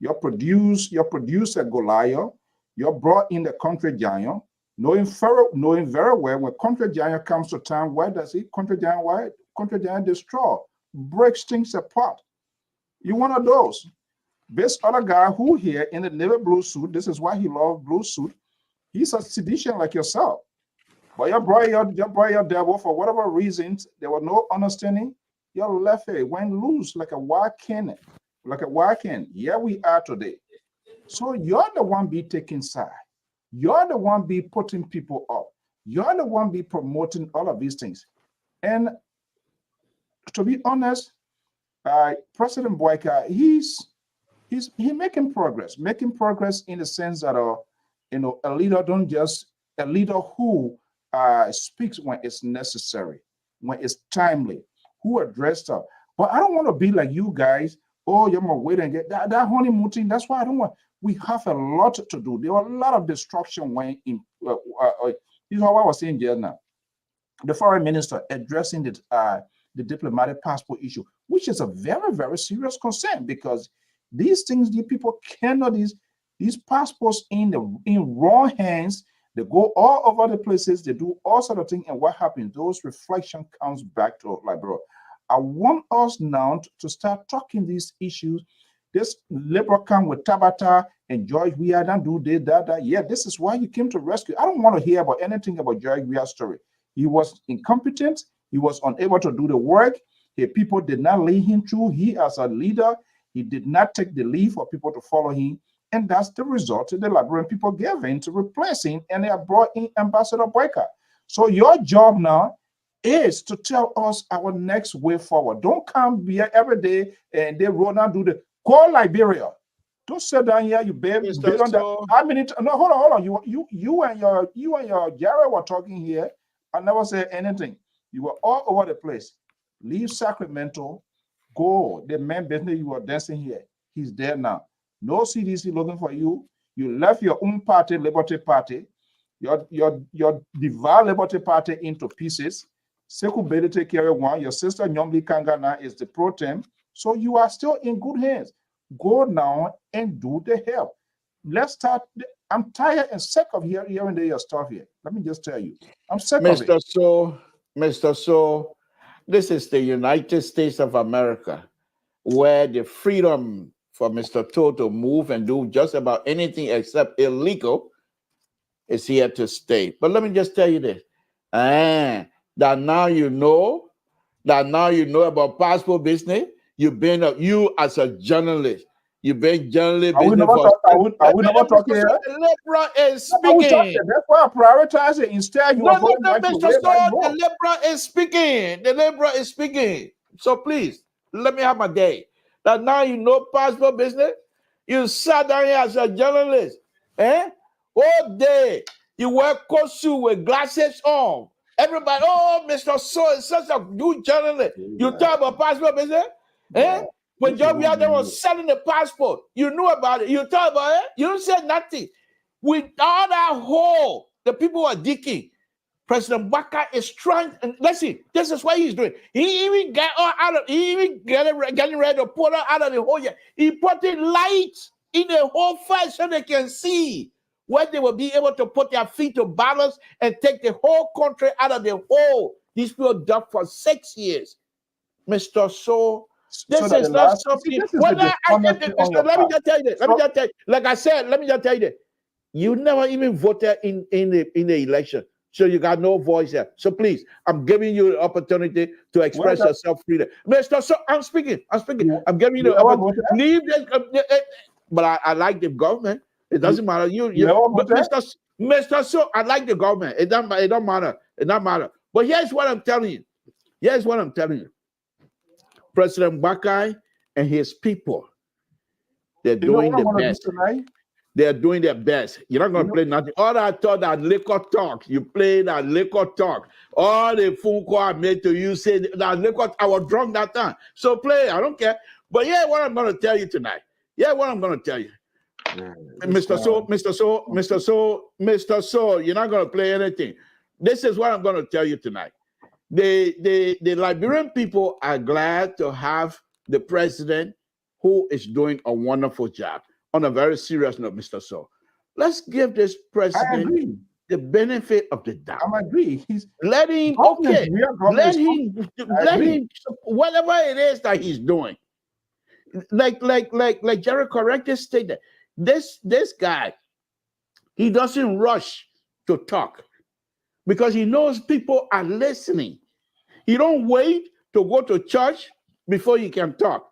you producer Goliath, you brought in the country giant, knowing very well when country giant comes to town, why does he country giant destroy, breaks things apart. You one of those. This other guy who here in the navy blue suit, this is why he loves blue suit. He's a sedition like yourself. But you brought your devil for whatever reasons. There was no understanding. Your left hand went loose like a wild cannon. Like a wild cannon. Here we are today. So you're the one be taking side. You're the one be putting people up. You're the one be promoting all of these things. And to be honest, President Boyka, he's making progress in the sense that a leader who speaks when it's necessary, when it's timely, who addressed her. But I don't want to be like you guys. Oh, you're gonna wait and get that honeymoon thing. That's why I don't want. We have a lot to do. There are a lot of destruction when in. You know what I was saying just now. The foreign minister addressing the diplomatic passport issue, which is a very, very serious concern, because these things, the people cannot, these passports in wrong hands, they go all over the places, they do all sort of things, and what happens? Those reflection comes back to Liberia. I want us now to start talking these issues. This Liberal come with Tabata and George Weah, don't do this, that. Yeah, this is why you came to rescue. I don't want to hear about anything about George Weah's story. He was incompetent. He was unable to do the work. People did not lead him through. He, as a leader, he did not take the lead for people to follow him. And that's the result the Liberian people gave in to replace him, and they have brought in Ambassador Boyka. So your job now is to tell us our next way forward. Don't come here every day and they roll down, do the call Liberia. Don't sit down here, you babe. How many? No, hold on. You and your Jared were talking here. I never said anything. You were all over the place. Leave Sacramento, go. The man business you were dancing here, he's there now. No CDC looking for you. You left your own party, Liberty Party, your divine Liberty Party into pieces. Sekou Bede take care of one. Your sister Nyomli Kangana is the pro tem. So you are still in good hands. Go now and do the help. Let's start. I'm tired and sick of hearing your stuff here. Let me just tell you. I'm sick of it. Mr. So, this is the United States of America, where the freedom for Mr. To to move and do just about anything except illegal is here to stay. But let me just tell you this. That now you know about passport business. You as a journalist, you've been journalist. Are we never talking here? The Libra is speaking. That's why I prioritize it. Instead, you are going back to the Libra is speaking. The Libra is speaking. So please, let me have my day. That now you know passport business. You sat down here as a journalist. All day. You wear coat suit with glasses on. Everybody, oh, Mr. So is such a good journalist. You talk about passport business? When John Weah was selling the passport, you knew about it. You talk about it? You don't say nothing. With all that hole, the people are digging. President Boyka is trying, and let's see, this is what he's doing. He even getting ready to pull her out of the hole. He put in lights in the whole fight so they can see where they will be able to put their feet to balance and take the whole country out of the hole. These people dug for 6 years. Mr. So, this is not something. Let me just tell you this. Like I said, let me just tell you this. You never even voted in the election. So you got no voice there. So please, I'm giving you the opportunity to express yourself freely. Mr. So, I'm speaking. I'm giving you the opportunity. Leave this, but I like the government. It doesn't matter. Mr. So, I like the government. It don't matter. It don't matter. But here's what I'm telling you. President Boyka and his people, they're doing the best. They're doing their best. You're not going to play nothing. All I thought that liquor talk. You play that liquor talk. All the phone call I made to you said that liquor. I was drunk that time. So play. I don't care. But yeah, what I'm going to tell you tonight. Yeah, what I'm going to tell you. Mr. Soul, you're not going to play anything. This is what I'm going to tell you tonight. The Liberian people are glad to have the president who is doing a wonderful job. On a very serious note, Mr. Soul, let's give this president the benefit of the doubt. I agree. Let him, okay, let him, whatever it is that he's doing. Like Jerry correctly stated, this guy, he doesn't rush to talk because he knows people are listening. He don't wait to go to church before he can talk.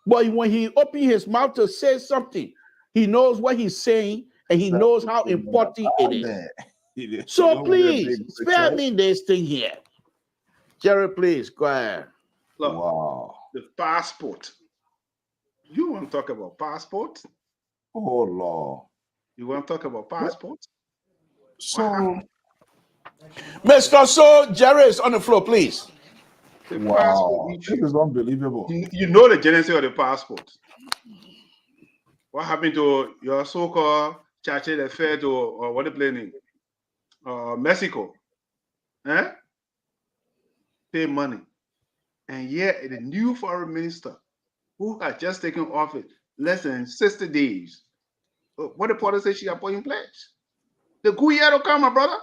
But when he opens his mouth to say something, he knows what he's saying and he knows how important it is. So please, spare me this thing here. Jerry, please, go ahead. Look, the passport. You want to talk about passport? Oh, Lord. You want to talk about passport? So, Mr. So, Jerry is on the floor, please. Wow, this is unbelievable. You know the genesis of the passport. What happened to your so-called church that fell to, or what are they planning? Mexico. Eh? Pay money. And yet the new foreign minister who had just taken office less than 60 days. What the party say she got put in place? The good year to come, my brother.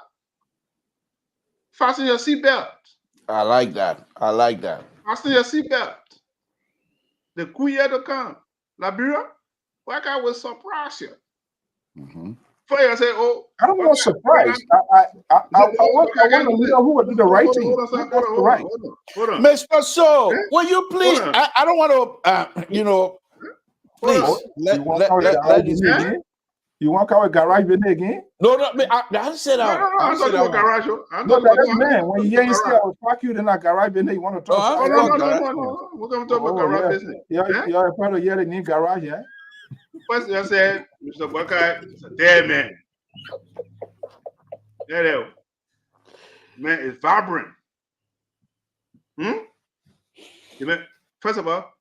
Fasten your seatbelt. I like that. I like that. Fasten your seatbelt. The good year to come. Liberia, why can't we surprise you? For you say, oh, I don't want surprise. I want to know who would do the right thing. Hold on. Mr. So, will you please? I don't want to, please. You want to call it garage again? No, I said that. No, I'm talking about garage. No, that's man. When you ain't say I will fuck you, then I garage you want to talk. No. We're going to talk about garage business. You're a part of the new garage, yeah? First, you said, Mr. Buckeye is a dead man. That man is vibrant. First of all,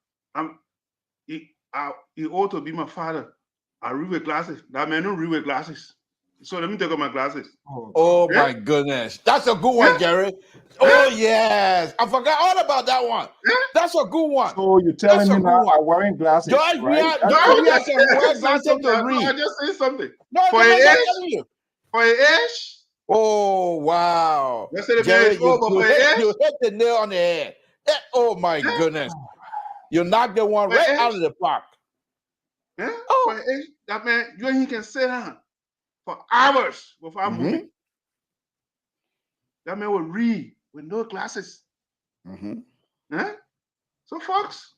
he ought to be my father. I read with glasses. That man don't read with glasses. So let me take off my glasses. Oh my goodness. That's a good one, Jerry. Oh yes. I forgot all about that one. That's a good one. So you're telling me now I'm wearing glasses. George, right? I just say something. For your age. Oh wow. Jerry, you hit the nail on the head. Oh my goodness. You knocked the one right out of the park. Yeah? Oh. For your age, that man, you and he can sit down for hours without moving. That man will read with no glasses. So, folks.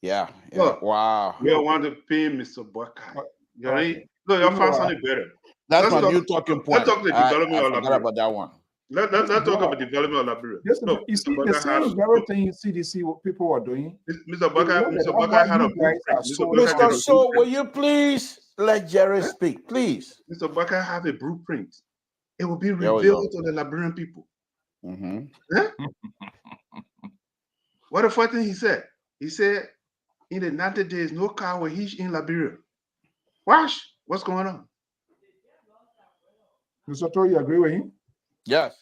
Yeah. Look, wow. We don't want to pay Mr. Buckeye. You ready? Look, you'll find something better. That's my new talking point. Let's talk the development of Liberia. About that one. Let's talk about the development of Liberia. You see, the same very thing CDC what people are doing. Mr. Buckeye had a blueprint. Mr. So, will you please let Jerry speak, please? Mr. Buckeye have a blueprint. It will be revealed to the Liberian people. What the first thing he said? He said, in the 90 days, no car will hitch in Liberia. Watch what's going on. Mr. Toy, you agree with him? Yes.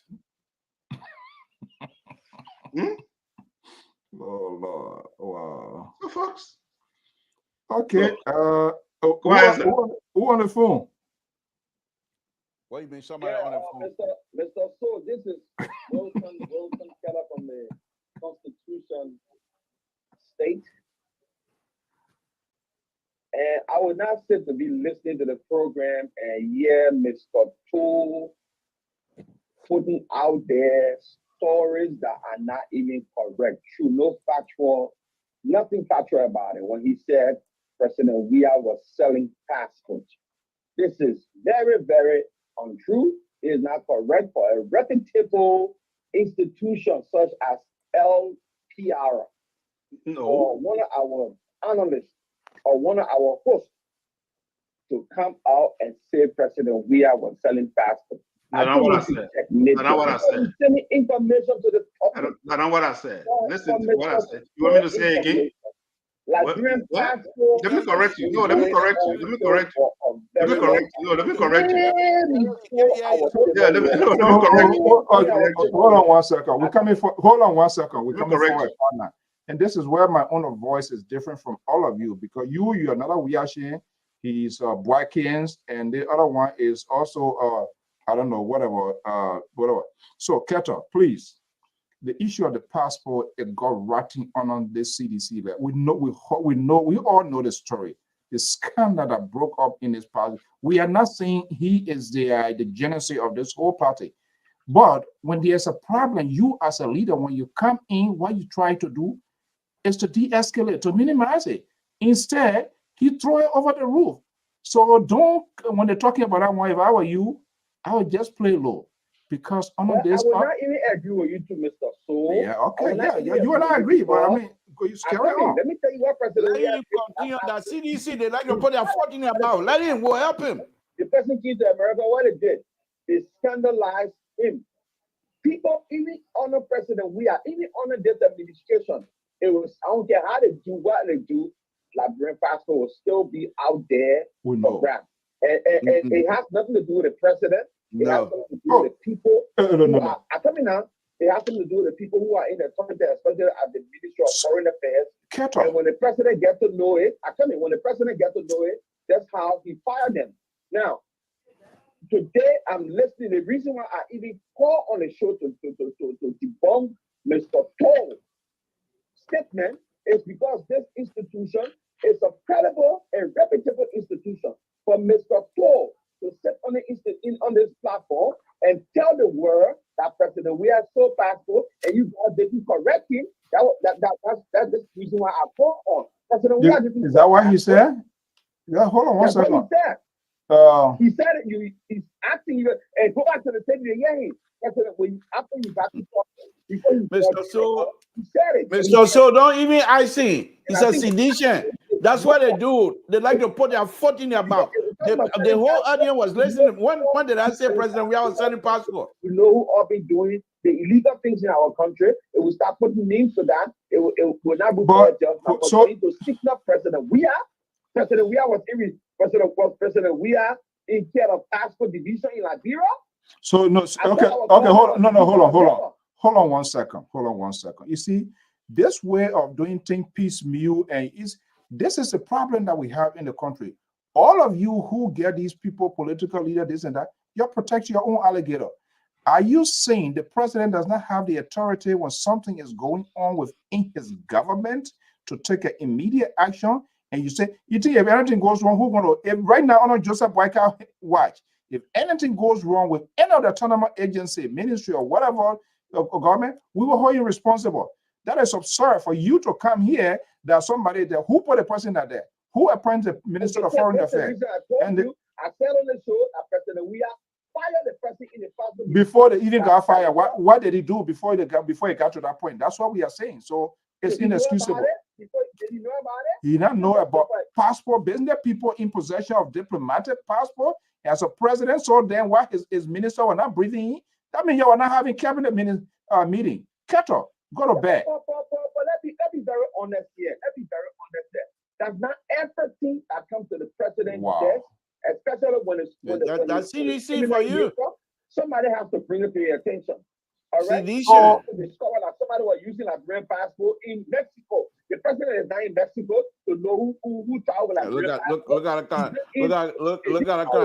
Oh Lord! Wow. So, folks. Okay. Who on the phone? What do you mean? Somebody on the phone? Mr. So, this is Wilson Keller from the Constitution State. And I would not sit to be listening to the program and hear Mr. Tool putting out there stories that are not even correct. True, no factual, nothing factual about it. When he said President Weah was selling passports, this is very, very untrue. It is not correct for a reputable institution such as LPR or one of our analysts or one of our hosts to come out and say President Weah was selling passports. That's not what I said. That's not what I said. Sending information to the public. That's not what I said. Listen to what I said. You want me to say it again? Liberian What? passport. Let me correct you. No, let me correct you. Let me correct you. Let me correct you. No, let me correct you. Yeah, let me correct you. Hold on 1 second. We're coming for. Hold on 1 second. We're Let me coming correct for a you. partner. And this is where my own voice is different from all of you, because you're another Wiashin, he's Boykins, and the other one is also I don't know, whatever. So Keto, please, the issue of the passport, it got rotting on this CDC. We all know the story. The scandal that broke up in this party. We are not saying he is the genesis of this whole party. But when there's a problem, you as a leader, when you come in, what you try to do is to de-escalate, to minimize it. Instead, he throw it over the roof. So don't, when they're talking about that one, if I were you, I would just play low. Because under this, I would not even agree with you too, Mr. So. Yeah, okay, yeah, you and I agree, but I mean, you scare it off. Let me tell you what President Let him continue that CDC, they like to put their foot in their mouth. Let him, we'll help him. The person came to America, what it did, they scandalized him. People even honor President even honor this administration. It was, I don't care how they do what they do, Liberian passport will still be out there for grabs. And it has nothing to do with the president. It has something to do with the people who are coming out. It has something to do with the people who are in the authority, especially at the Ministry of Foreign Affairs. And when the president gets to know it, when the president gets to know it, that's how he fired them. Now, today I'm listening. The reason why I even call on the show to debunk Mr. Toll's statement is because this institution is a credible and reputable institution. For Mr. Toll to sit on this platform and tell the world that President we are so passport and you guys didn't correct him, that's the reason why I call on President we are. Is that what he said? Yeah, hold on 1 second. He said it. He's asking you and go back to the table again. After you got to talk, before you Mr. So, he said it. Mr. So, don't even icing. It's a sedition. That's what they do. They like to put their foot in their mouth. The whole audience was listening. When did I say, President, we are sending passport? We know who all been doing the illegal things in our country. It will start putting names to that. It will not be just so to stick up President we are. President we are was President we are in care of passport division in Liberia. So no, okay, hold on 1 second. You see, this way of doing things piecemeal this is a problem that we have in the country. All of you who get these people, political leader, this and that, you protect your own alligator. Are you saying the president does not have the authority when something is going on within his government to take an immediate action? And you say, you think if anything goes wrong, who's going to, right now, on Joseph Boyka, watch. If anything goes wrong with any of the autonomous agency, ministry, or whatever government, we will hold you responsible. That is absurd for you to come here. There's somebody there who put a person there, who appoints the Minister of Foreign Affairs. I said on the show that President we are fired the president in the passport before they even got fired. What did he do before he got to that point? That's what we are saying. So it's inexcusable. Did he know about it? He did not know about passport business, people in possession of diplomatic passport as a president. So then what his minister were not breathing in? That means you are not having cabinet meeting. Keto, go to bed. But let be very honest here. That's not everything that comes to the president's desk, especially when that's CDC for you. Somebody has to bring it to your attention. All right. So discover that somebody was using a Liberian passport in Mexico. The president is not in Mexico to know who traveled. Look at a kind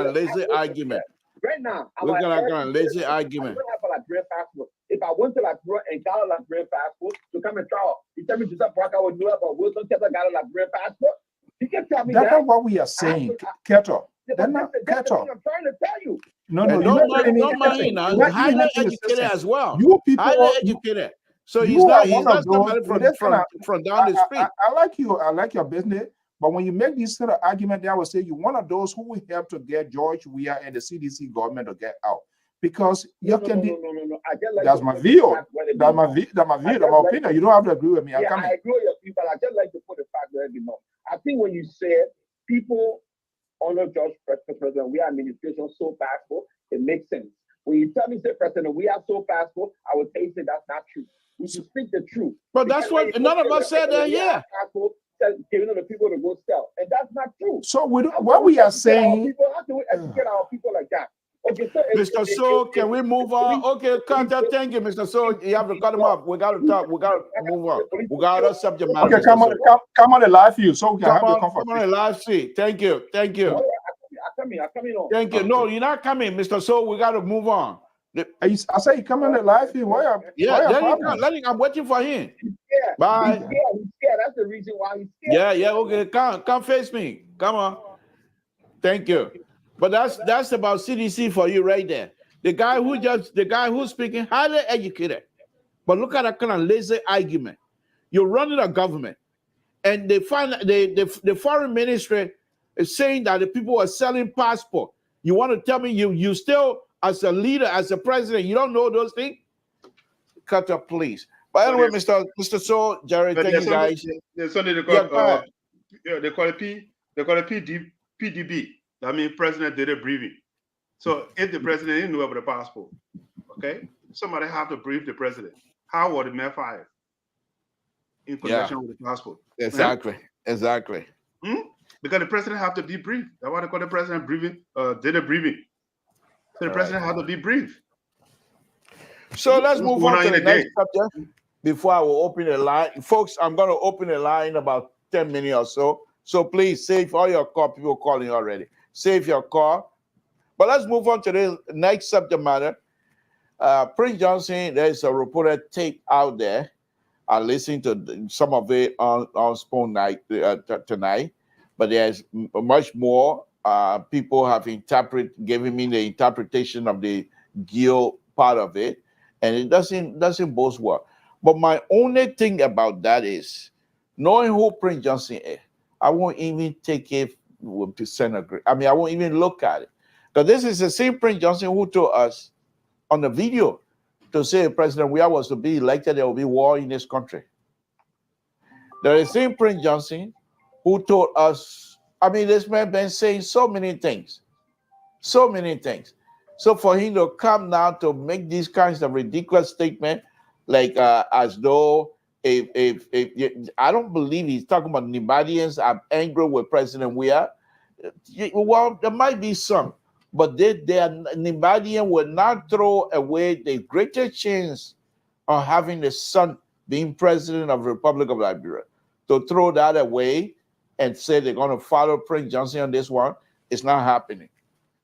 of lazy argument. Right now, look at that kind of lazy argument. I don't have a Liberian passport. If I went to Liberia and got a Liberian passport to come and travel, you tell me Joseph Boyka would know about Wilson Keta got a Liberian passport. You can tell me that's not what we are saying, Keto. That's not Keto. I'm trying to tell you. No, don't mind now. Highly educated as well. You people highly educated. So he's not somebody from down the street. I like you. I like your business. But when you make this sort of argument, I would say you're one of those who will help to get George Weah and the CDC government to get out. Because you can be. That's my view. That's my view. That's my opinion. You don't have to agree with me. I agree with your people. I just like to put the fact that I think when you said people honor George President, we are administration so passport, it makes sense. When you tell me, say President, we are so passport, I would say that's not true. We should speak the truth. But that's what none of us said that here. giving them the people to go sell, and that's not true. So what we are saying, how can we educate our people like that? Okay, so Mr. So, can we move on? Okay, Carter, thank you, Mr. So. You have to cut him off. We got to talk. We got to move on. We got other subject matter. okay, come on the live view so we can have the Come on, the live stream. Thank you. I'm coming on. Thank you. No, you're not coming, Mr. So. We got to move on. I say come on the live view. I'm waiting for him. Yeah, Bye. He's scared. That's the reason why he's scared. Yeah. Okay, come face me. Come on. Thank you. But that's about CDC for you right there. The guy who's speaking, highly educated. But look at that kind of lazy argument. You're running a government, and they find the foreign ministry is saying that the people are selling passport. You want to tell me you still, as a leader, as a president, you don't know those things? Cut up, please. But anyway, Mr. So, Jerry, thank you guys. There's something they call it PDB. That means President did a briefing. So if the president didn't know about the passport, okay, somebody have to brief the president. How was the man fired in connection with the passport? Exactly. Because the president have to be briefed. That's why they call the president briefing. Did a briefing. So the president had to be briefed. So let's move on to the next subject before I will open the line. Folks, I'm going to open the line in about 10 minutes or so. So please save all your call. People calling already. Save your call. But let's move on to the next subject matter. Prince Johnson, there's a reported tape out there. I listened to some of it on Spoon Night tonight. But there's much more. People have given me the interpretation of the guilt part of it. And it doesn't both work. But my only thing about that is, knowing who Prince Johnson is, I won't even take it to centigrade. I mean, I won't even look at it. Because this is the same Prince Johnson who told us on the video to say, President Weah was to be elected, there will be war in this country. There is the same Prince Johnson who told us, I mean, this man been saying so many things. So for him to come now to make these kinds of ridiculous statements, like as though if I don't believe he's talking about Liberians are angry with President Weah. Well, there might be some, but Liberian will not throw away the greatest chance of having the son being president of the Republic of Liberia. To throw that away and say they're going to follow Prince Johnson on this one, it's not happening.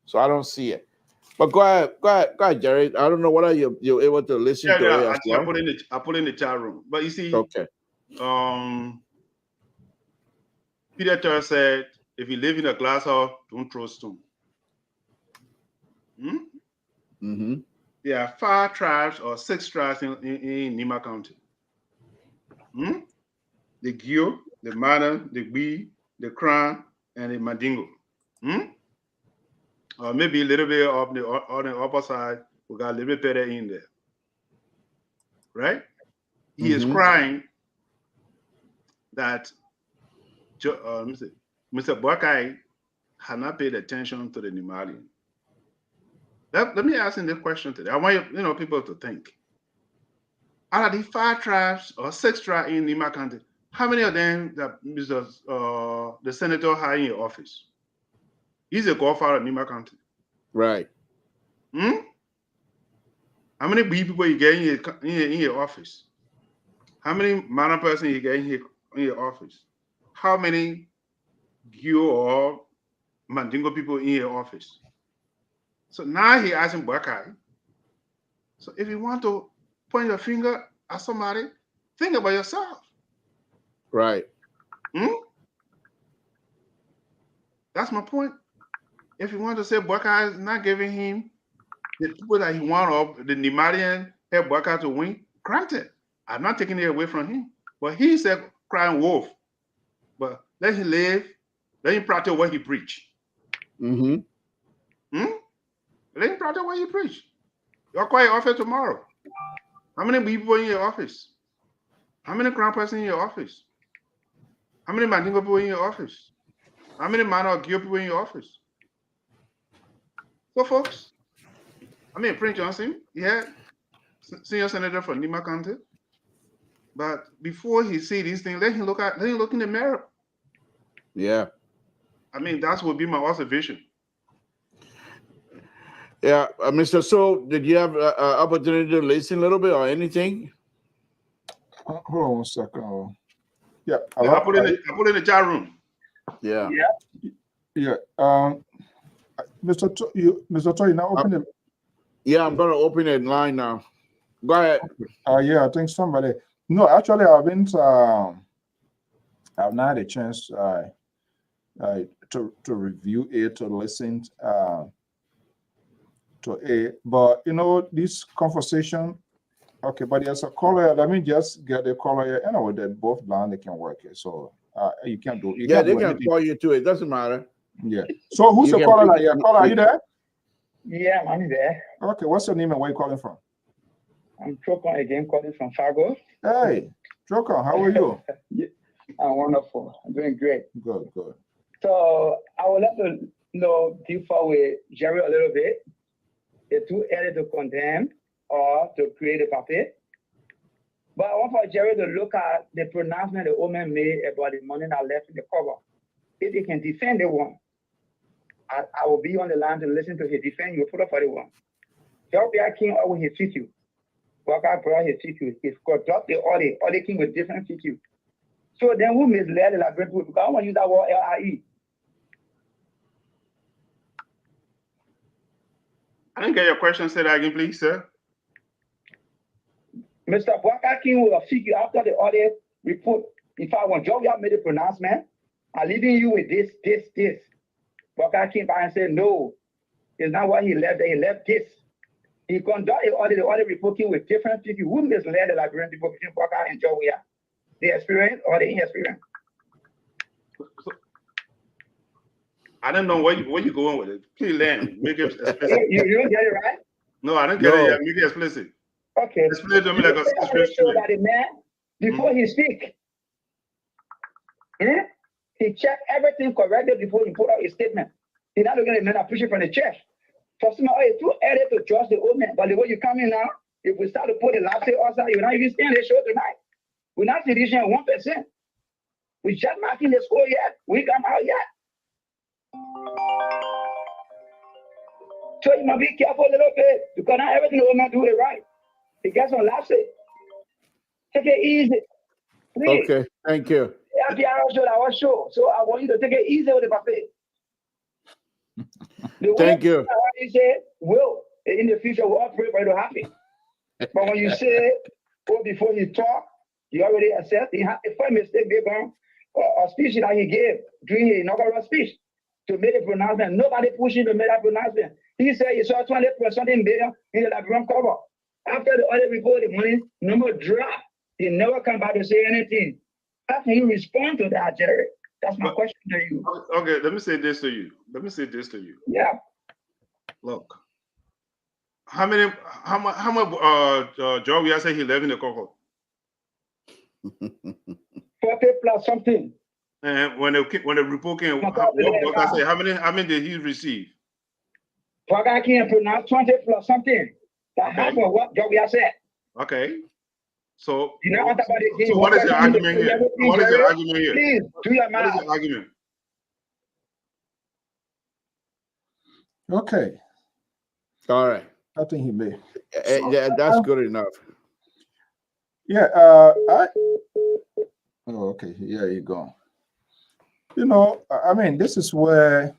So I don't see it. But go ahead, Jerry. I don't know whether you're able to listen to it as well. I put in the chat room. But you see, okay. Peter Turr said, if you live in a glass house, don't throw stone. There are 5 tribes or 6 tribes in Nima County. The Gio, the Mana, the Bee, the Kran, and the Mandingo. Or maybe a little bit on the upper side, we got a little bit better in there. Right? He is crying that Mr. Buakai had not paid attention to the Nimalian. Let me ask him this question today. I want people to think. Out of the 5 tribes or 6 tribes in Nima County, how many of them that the senator had in your office? He's a godfather of Nima County. Right. How many people you get in your office? How many Mana person you get in your office? How many Gio or Mandingo people in your office? So now he asking Buakai. So if you want to point your finger at somebody, think about yourself. Right. That's my point. If you want to say Buakai is not giving him the people that he wanted, the Nimarian help Buakai to win, granted, I'm not taking it away from him. But he said crying wolf. But let him live, let him practice what he preach. Let him practice what he preach. You're quiet office tomorrow. How many people in your office? How many crown person in your office? How many Mandingo people in your office? How many Mana or Gio people in your office? So, folks, Prince Johnson, senior senator from Nima County. But before he see these things, let him look in the mirror. Yeah. I mean, that would be my observation. Yeah, Mr. So, did you have opportunity to listen a little bit or anything? Hold on 1 second. Yeah, I put it in the chat room. Yeah. Yeah. Mr. Toy, now open it. Yeah, I'm gonna open it line now. Go ahead. Yeah, I think somebody. No, actually, I've not had a chance to review it, to listen to it. But you know, this conversation. Okay, but there's a caller. Let me just get the caller here. Anyway, they're both blind. They can work it, so you can't do. You can't They do can anything. call you too. It doesn't matter. Yeah. So who's the caller? Like, yeah, caller, are you there? Yeah, I'm there. Okay, what's your name and where you calling from? I'm Trokon again, calling from Fargo. Hey, Trokon, how are you? I'm wonderful. I'm doing great. Good, good. So I would like to differ with Jerry a little bit. It's too early to condemn or to create a puppet. But I want for Jerry to look at the pronouncement the old man made about the money that left in the cover. If he can defend the one, I will be on the line to listen to his defense. You put up for the one. LPR King always his CQ. Walker brought his CQ. He's got just the audit king with different CQ. So then who misled the Liberian people? Because I want to use that word LRE. I didn't get your question. Say that again, please, sir. Mr. Walker King will figure after the audit report. In fact, when Joe made a pronouncement, I'm leaving you with this. Walker came back and said, no, it's not what he left there. He left this. He conducted the audit report with different people who misled the Liberian people between Walker and Joe. The experience or the inexperience. I don't know where you're going with it. Please land. Make it explicit. You don't get it right? No, I don't get it yet. Make it explicit. Okay. Explain to me like a scripture. So that the man, before he speak, he checked everything correctly before he put out his statement. He's not looking at the man preaching from the church. So it's too early to judge the old man. But the way you come in now, if we start to put the last say outside, you're not even staying the show tonight. We're not reaching 1%. We're just marking the score yet. We come out yet. So you must be careful a little bit because not everything the old man do it right. He gets on last say. Take it easy. Please. Okay, thank you. Our show. So I want you to take it easy with the buffet. Thank you. He said, well, in the future, we'll all pray for it to happen. But when you say, before you talk, you already accept. If a mistake they gone, a speech that he gave during his inaugural speech to make a pronouncement, nobody pushed him to make that pronouncement. He said he saw 20% billion in the Liberian cover. After the audit report, the money number dropped. He never come back to say anything. How can you respond to that, Jerry? That's my question to you. Okay, let me say this to you. Yeah. Look, how much Joe say he lived in the cocoa? 40 plus something. And when the report came, what I say, how many did he receive? I can't pronounce 20 plus something. That's half of what Joe said. Okay. So, you know what what is your argument here? What is your argument here? Please do your math. What is your argument? Okay. All right. I think he may. Yeah, that's good enough. Yeah. Okay. Yeah, you go. You know, I mean, this is where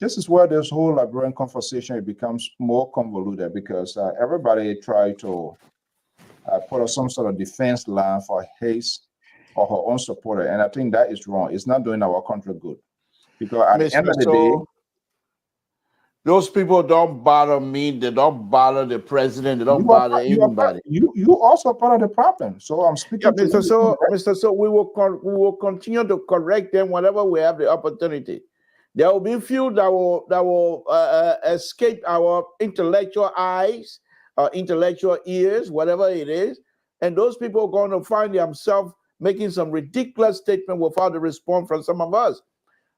this whole Liberian conversation it becomes more convoluted because everybody try to put up some sort of defense line for his or her own supporter, and I think that is wrong. It's not doing our country good because at the end of the day, those people don't bother me. They don't bother the president. They don't bother anybody. You also part of the problem. So I'm speaking. Yeah, Mr. So we will continue to correct them whenever we have the opportunity. There will be few that will escape our intellectual eyes, intellectual ears, whatever it is, and those people are going to find themselves making some ridiculous statement without a response from some of us.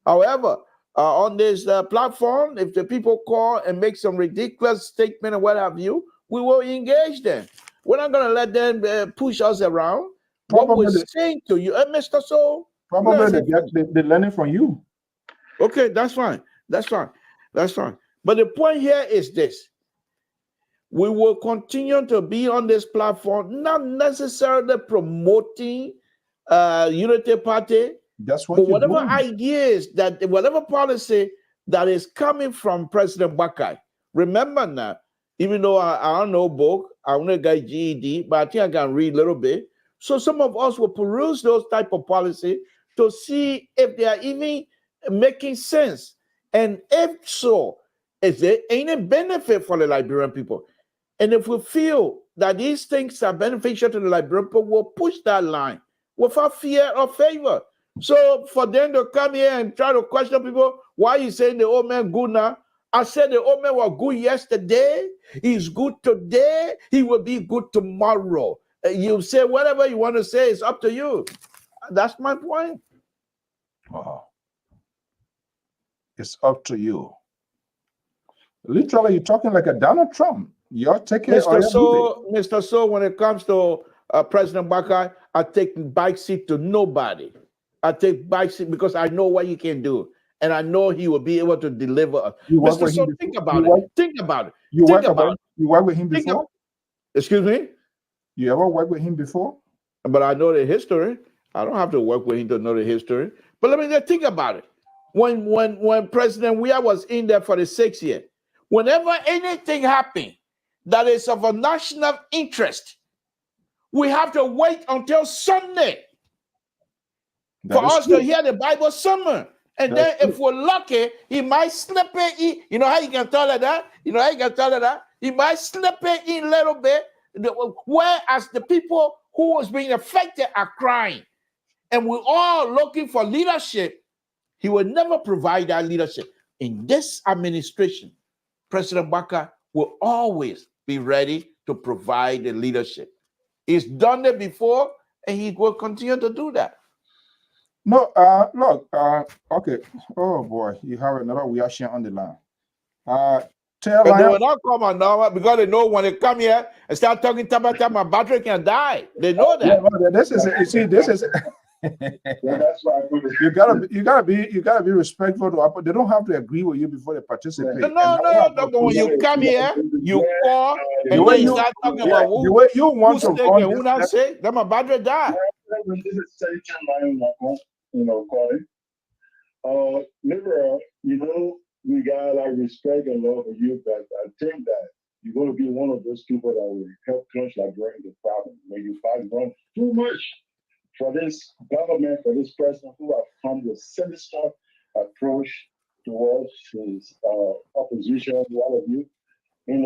However, on this platform, if the people call and make some ridiculous statement and what have you, we will engage them. We're not going to let them push us around. what we're saying to you, Mr. Soul. Probably they're learning from you. Okay, that's fine. That's fine. That's fine. But the point here is this. We will continue to be on this platform, not necessarily promoting Unity Party. That's what but you're whatever doing. ideas that, whatever policy that is coming from President Bakai. Remember now, even though I don't know book, I only got GED, but I think I can read a little bit. So some of us will peruse those type of policy to see if they are even making sense. And if so, is there any benefit for the Liberian people? And if we feel that these things are beneficial to the Liberian people, we'll push that line without fear or favor. So for them to come here and try to question people, why you saying the old man good now? I said the old man was good yesterday. He's good today. He will be good tomorrow. You say whatever you want to say. It's up to you. That's my point. Wow. It's up to you. Literally, you're talking like a Donald Trump. You're taking Mr. So, when it comes to President Bakai, I take back seat to nobody. I take back seat because I know what he can do. And I know he will be able to deliver. Mr. So, think about it. Think about it. You worked with him before? Excuse me? You ever worked with him before? But I know the history. I don't have to work with him to know the history. But let me just think about it. When President Weah was in there for the 6th year, whenever anything happened that is of a national interest, we have to wait until Sunday for us to hear the Bible sermon. And then if we're lucky, he might slip it in. You know how you can tell it that? You know how you can tell it that? He might slip it in a little bit, whereas the people who was being affected are crying. And we're all looking for leadership. He will never provide that leadership. In this administration, President Bakai will always be ready to provide the leadership. He's done it before, and he will continue to do that. No, look, okay. Oh boy, you have another reaction on the line. But they will not come on now because they know when they come here and start talking about my battery can die. They know that. Yeah, well, this is you see, this is you gotta be respectful to. They don't have to agree with you before they participate. No. When you come here, you call and then you start talking about the way you want to run. Who not say that my battery die? Liberia, we got a lot of respect and love for you, but I think that you're going to be one of those people that will help clinch Liberia the problem. When you fight wrong too much for this government, for this president who have come with sinister approach towards his opposition, all of you, and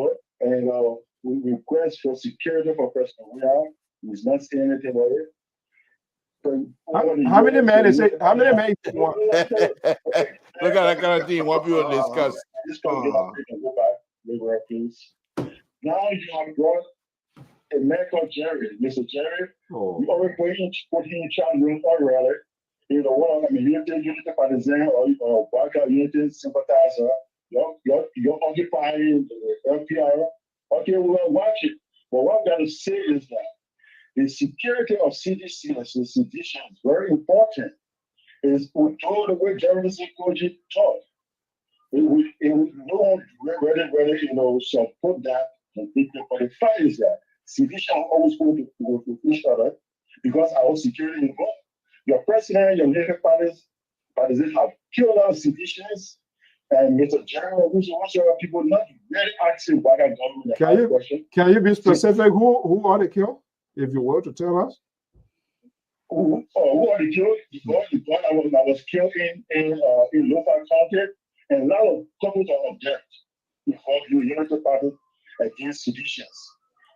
we request for security for President Weah. He's not saying anything about it. How many men is it? How many men? Look at that kind of thing. What people discuss. Now you have brought a man called Jerry, Mr. Jerry. You already put him in charge room already. Unity partisan or Bakai Unity sympathizer. You're occupying the LPR. Okay, we're going to watch it. But what I'm going to say is that the security of CDC and sedition is very important. Is we told the way journalism Koji taught. We don't really, support that completely. But the fact is that sedition always go to each other because our security involved. Your president, your leader parties have killed our seditionists. And Mr. General, people not really asking about that government. Can you be specific? Who are they killed? If you were to tell us. Who are the killed? The one I was killed in local county, and a lot of couples are object before the Unity Party against seditions.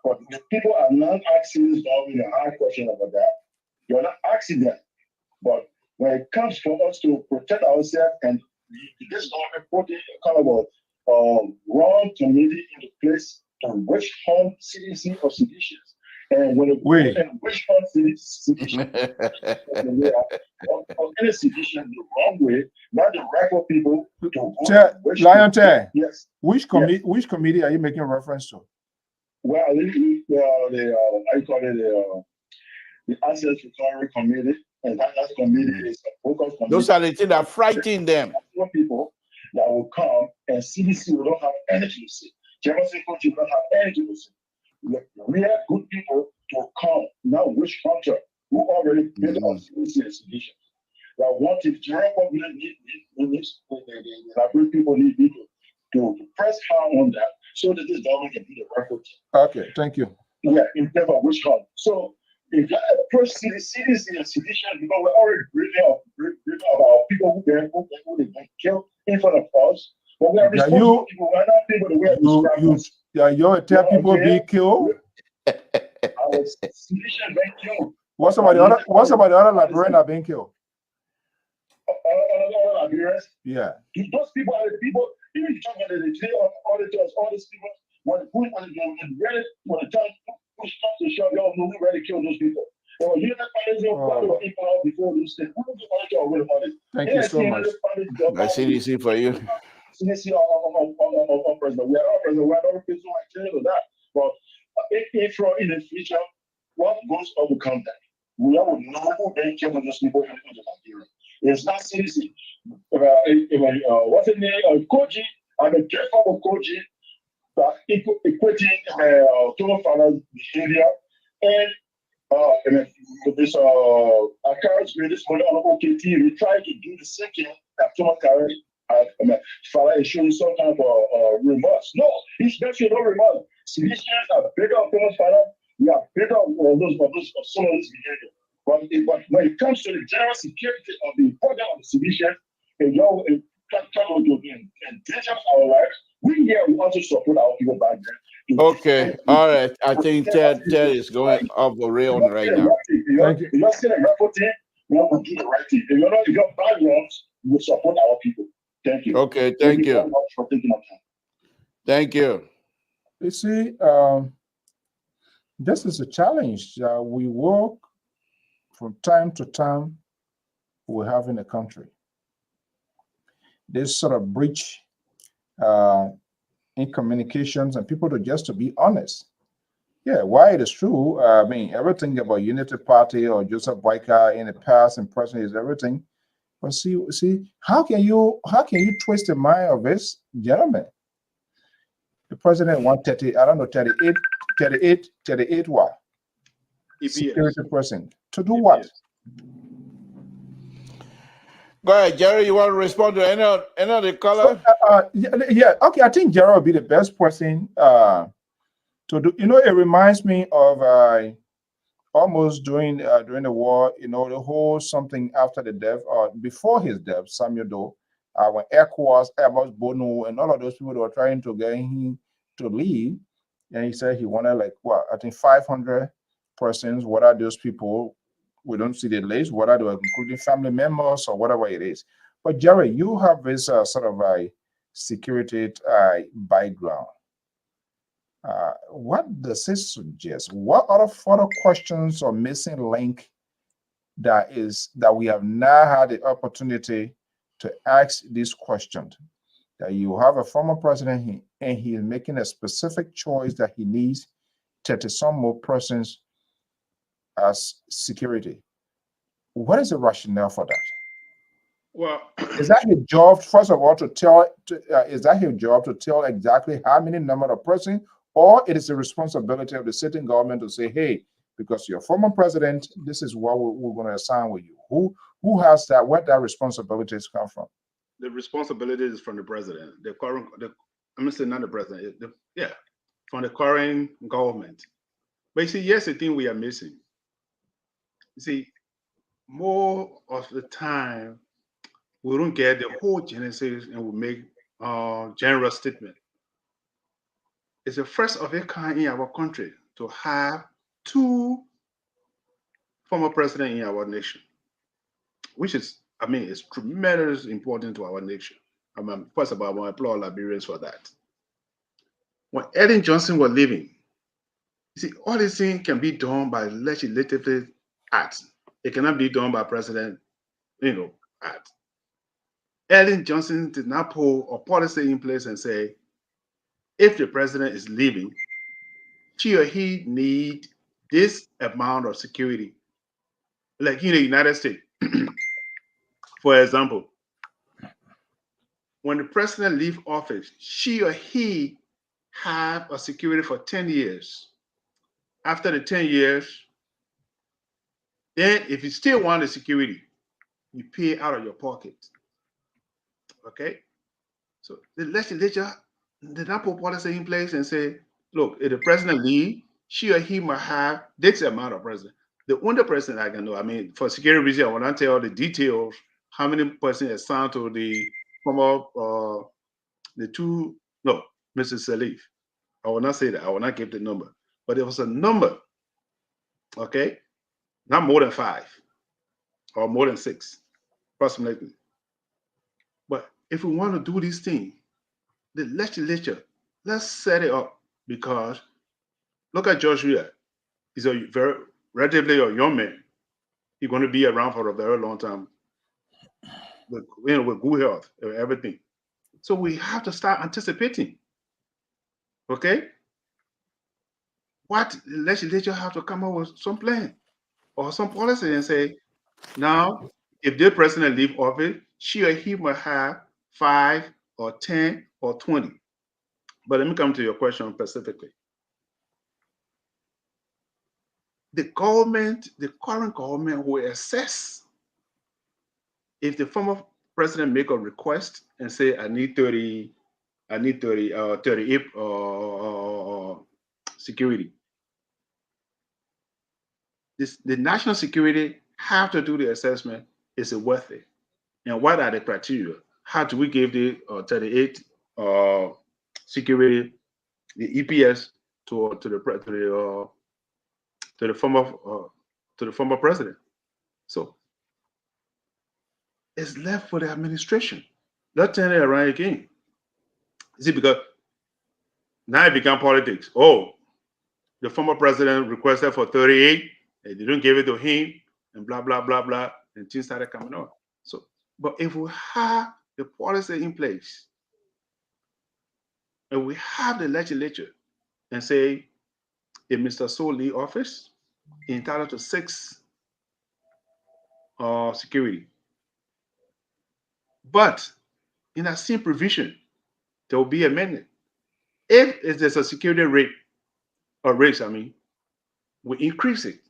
But the people are not asking this government a hard question about that. You're not asking them. But when it comes for us to protect ourselves, and this government put a kind of a wrong committee into place to witch hunt CDC or seditions. And when it witch hunt sedition, any sedition the wrong way, not the regular people. Lion Tay. Yes. Which committee are you making reference to? Well, I call it the Asset Recovery Committee, and that committee is a focus committee. Those are the things that frighten them. People that will come, and CDC will not have anything to say. Jefferson County will not have anything to say. We have good people to come now, which contract who already built on CDC institutions. That what if general public needs, the people need to press hard on that so that this government can do the right thing. Okay, thank you. Yeah, in terms of which one. So if you approach CDC institution, because we're already breathing about people who they been killed in front of us. But we are responsible people. We're not people the way you tell people be killed. Our institution been killed. What's about the other Liberian are being killed? Other Liberians? Yeah. Those people are the people. Even if you talk about the jail auditors, all these people, when the time push comes to shove, y'all know we ready to kill those people. You before those things. Thank you so much. I CDC for you. CDC on president. We are all president. We are not people like telling that. But if in the future, what goes up will come down. We will know who they kill those people in Nigeria. It's not CDC. What's the name? Koji, I'm a careful of Koji. Equating Thomas Farmer's behavior and this accounts with this money on OKT, we try to do the same thing that Thomas Farmer is showing some kind of remorse. No, he's definitely no remorse. Civilians are better on Thomas Farmer. We are better on some of this behavior. But when it comes to the general security of the importance of the civilians, and y'all trying to endanger our lives, we want to support our people back there. Okay, all right. I think Ted is going off the rail right now. If you're still a reporting, we will do the right thing. If you're bad ones, we will support our people. Thank you. Okay, thank you. Very much for taking our time. Thank you. You see, this is a challenge that we work from time to time we have in the country. This sort of breach in communications and people to be honest. Yeah, why it is true. I mean, everything about Unity Party or Joseph Boyka in the past and present is everything. But see, how can you twist the mind of this gentleman? The president want 30, I don't know, 38 what? Security person. To do what? Go ahead, Jerry. You want to respond to any of the color? Yeah. Okay. I think Jerry will be the best person to do. It reminds me of almost during the war. The whole something after the death or before his death, Samuel Doe, when ECOWAS, Airbus, Bono, and all of those people were trying to get him to leave, and he said he wanted I think 500 persons. What are those people? We don't see the list, what are they, including family members or whatever it is. But Jerry, you have this sort of a security background. What does it suggest? What other further questions or missing link that we have now had the opportunity to ask this question? That you have a former president and he is making a specific choice that he needs 30 some more persons as security. What is the rationale for that? Well, is that his job, first of all, is that his job to tell exactly how many number of persons, or it is the responsibility of the sitting government to say, hey, because you're former president, this is what we're going to assign with you. Who has that? Where that responsibilities come from? The responsibility is from the president. I'm saying not the president. From the current government. But you see, here's the thing we are missing. You see, more of the time, we don't get the whole genesis and we make general statement. It's the first of a kind in our country to have two former presidents in our nation, which is, it's tremendously important to our nation. First of all, I want to applaud Liberians for that. When Ellen Johnson was leaving, you see, all these things can be done by legislative acts. It cannot be done by president, act. Ellen Johnson did not put a policy in place and say, if the president is leaving, she or he need this amount of security like in the United States, for example, when the president leaves office, she or he have a security for 10 years. After the 10 years, then if you still want the security, you pay out of your pocket. Okay? So the legislature did not put policy in place and say, look, if the president leave, she or he must have this amount of president. The only person I can know, I mean, for security reasons, I will not tell the details, how many person assigned to the former, the two, no, Mrs. Salif. I will not say that. I will not give the number. But it was a number, okay? Not more than 5 or more than 6, approximately. But if we want to do this thing, the legislature, let's set it up, because look at Joshua. He's a very relatively a young man. He's going to be around for a very long time with, with good health and everything. So we have to start anticipating. Okay? What the legislature have to come up with some plan or some policy and say, now, if the president leave office, she or he must have 5 or 10 or 20. But let me come to your question specifically. The government, the current government will assess if the former president make a request and say, I need 38 security. The national security have to do the assessment. Is it worth it? And what are the criteria? How do we give the 38 security, the EPS to the former president? So it's left for the administration. Let's turn it around again. You see, because now it become politics. Oh, the former president requested for 38, and they don't give it to him, and blah, blah, blah, blah, and things started coming up. So, but if we have the policy in place, and we have the legislature, and say, if Mr. So leave office, entitled to 6 security. But in that same provision, there will be amendment. If there's a security rate, or rates, I mean, we increase it.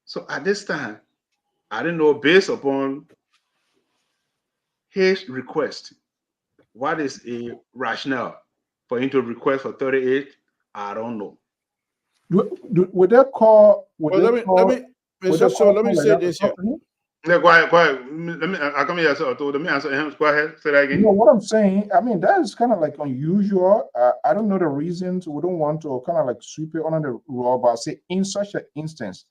So at this time, I don't know, based upon his request, what is a rationale for him to request for 38? I don't know. Would they call? Let me say this here. Yeah, go ahead. Let me. I come here. So let me answer him. Go ahead. Say that again. You know what I'm saying? I mean, that is kind of like unusual. I don't know the reasons. We don't want to kind of like sweep it under the rug. But say in such an instance,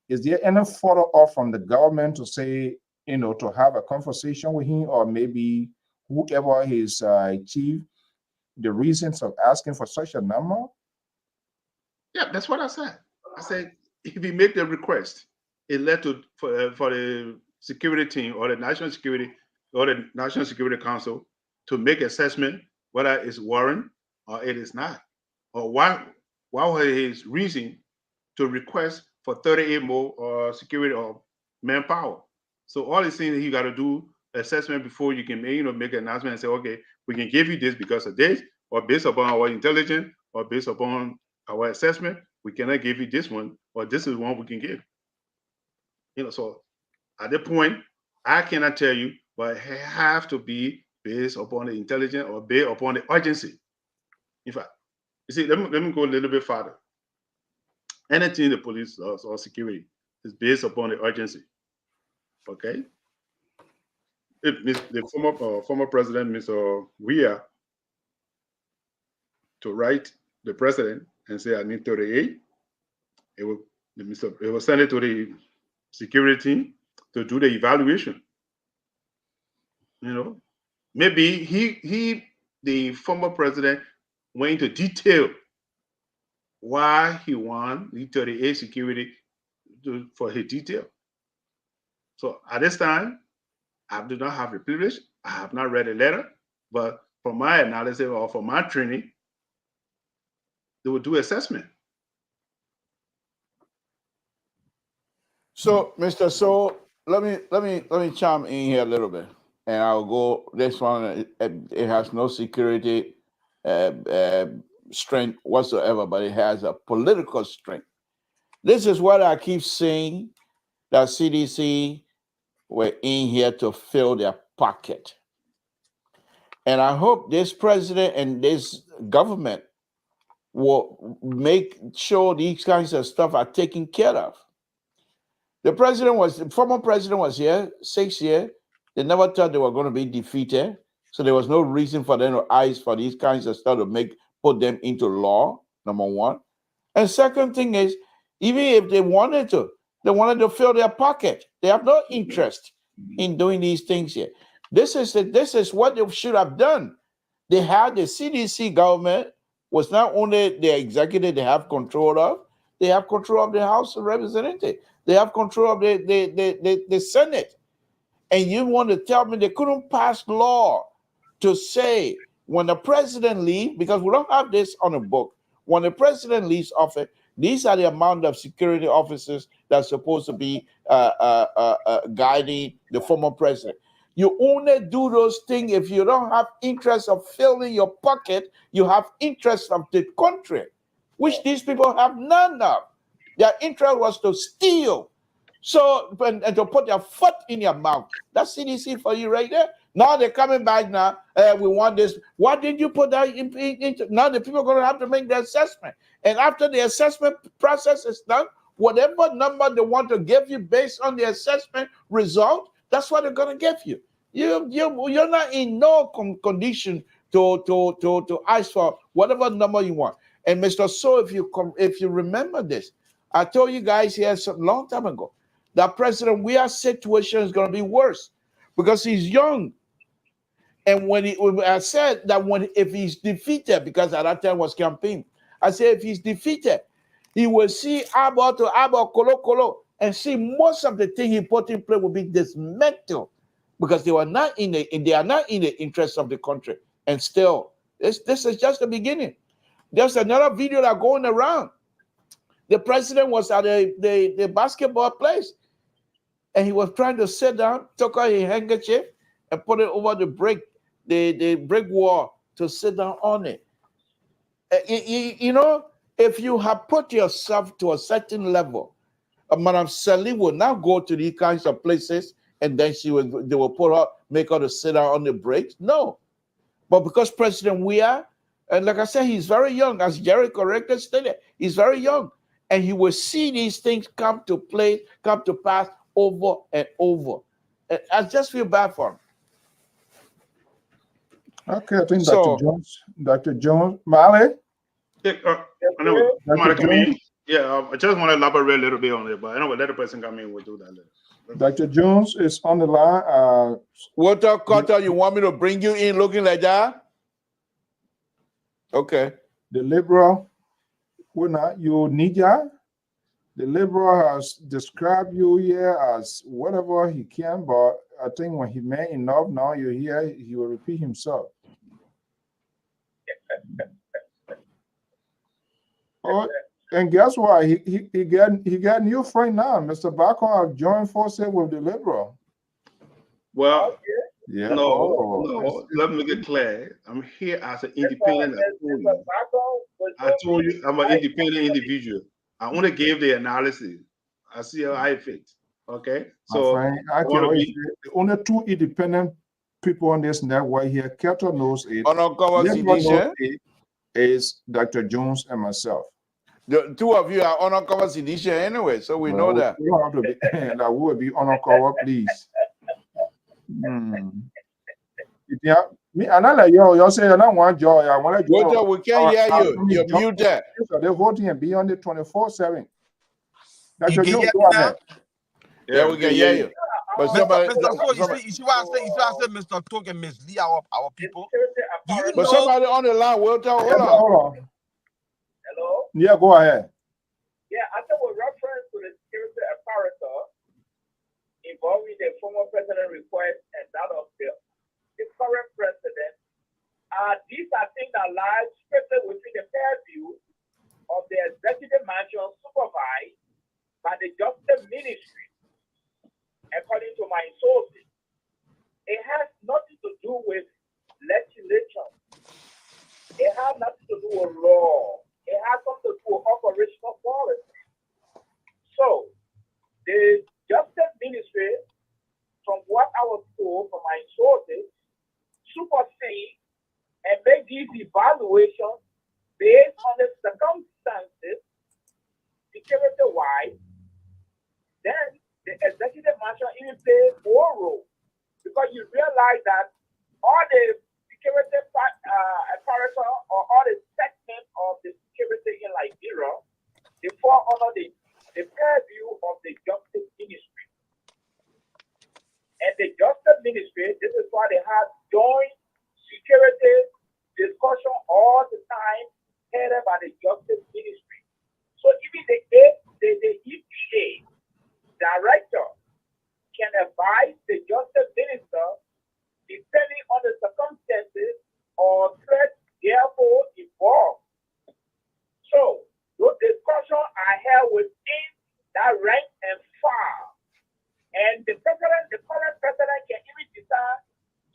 is there any follow up from the government to say, to have a conversation with him, or maybe whoever his chief, the reasons of asking for such a number? Yeah, that's what I said. I said if he make the request, it led to for the security team or the national security or the National Security Council to make assessment whether it's warrant or it is not, or what was his reason to request for 38 more security or manpower. So all these things you got to do assessment before you can make an announcement and say, okay, we can give you this because of this, or based upon our intelligence, or based upon our assessment, we cannot give you this one, or this is one we can give. So at that point, I cannot tell you, but it have to be based upon the intelligence or based upon the urgency. In fact, you see, let me go a little bit further. Anything the police does or security is based upon the urgency. Okay? If the former president, Mr. Weah, to write the president and say, I need 38, it will send it to the security team to do the evaluation. Maybe the former president went into detail why he won the 38 security for his detail. So at this time, I do not have the privilege. I have not read a letter, but from my analysis or from my training, they will do assessment. So, Mr. So, let me chime in here a little bit, and I'll go. This one, it has no security strength whatsoever, but it has a political strength. This is what I keep saying, that CDC were in here to fill their pocket. And I hope this president and this government will make sure these kinds of stuff are taken care of. The former president was here 6 years. They never thought they were going to be defeated. So there was no reason for them to ask for these kinds of stuff to put them into law, number one. And second thing is, even if they wanted to fill their pocket. They have no interest in doing these things here. This is what they should have done. They had the CDC government was not only the executive they have control of, they have control of the House of Representatives. They have control of the Senate. And you want to tell me they couldn't pass law to say when the president leaves, because we don't have this on a book, when the president leaves office, these are the amount of security officers that's supposed to be guiding the former president. You only do those things if you don't have interest of filling your pocket, you have interest of the country, which these people have none of. Their interest was to steal. So, and to put their foot in your mouth. That's CDC for you right there. Now they're coming back now. We want this. Why did you put that into? Now the people are going to have to make the assessment. And after the assessment process is done, whatever number they want to give you based on the assessment result, that's what they're going to give you. You're not in no condition to ask for whatever number you want. And Mr. So, if you remember this, I told you guys here a long time ago that President Weah's situation is going to be worse because he's young. And when I said that if he's defeated, because at that time was campaign, I said if he's defeated, he will see Abo to Abo, Kolo, and see most of the things he put in place will be dismantled because they are not in the interest of the country. And still, this is just the beginning. There's another video that going around. The president was at the basketball place, and he was trying to sit down, took out his handkerchief, and put it over the brick wall to sit down on it. You know, if you have put yourself to a certain level, Madam Sally will now go to these kinds of places, and then they will make her to sit down on the bricks. No, but because President Weah, and like I said, he's very young, as Jerry correctly stated, he's very young, and he will see these things come to pass over and over. And I just feel bad for him. Okay, I think Dr. Jones, Mali? Yeah, I know. I just want to elaborate a little bit on it, but I know let the person come in, we'll do that later. Dr. Jones is on the line. Walter Carter, you want me to bring you in looking like that? Okay. The liberal, you need ya? The liberal has described you here as whatever he can, but I think when he made enough, now you're here, he will repeat himself. Oh, and guess what? He got new friend now. Mr. Bacon have joined forces with the liberal. Well, yeah. No. Let me get clear. I'm here as an independent. I told you I'm an independent individual. I only gave the analysis. I see how I fit. Okay. So friend, the only two independent people on this network here, Keto knows it. Is Dr. Jones and myself. The two of you are undercover sedition anyway, so we know that. We have to be, that would be undercover, please. Yeah, me and I like you say I don't want joy. I want to joy. We can't hear you. You're muted. So they're voting and be on the 24/7. Dr. Jones, go ahead. Yeah, we can hear you. But somebody, you see what I said, Mr. Talk and mislead our people. But somebody on the line, Walter, hold on. Hello? Yeah, go ahead. Yeah, I think with reference to the security apparatus involving the former president request and that of the current president, these are things that lie strictly within the purview of the executive mansion supervised by the Justice Ministry. according to my sources. It has nothing to do with legislation. It has nothing to do with law. It has something to do with operational policy. So, the Justice Ministry, from what I was told from my sources, supersede and make these evaluations based on the circumstances, security-wise. Then the executive marshal even plays more role, because you realize that all the security apparatus or all the segments of the security in Liberia, they fall under the purview of the Justice Ministry. And the Justice Ministry, this is why they have joint security discussion all the time, headed by the Justice Ministry. So even the EPA director can advise the Justice Minister depending on the circumstances or threats therefore involved. So those discussions are held within that rank and file. And the current president can even decide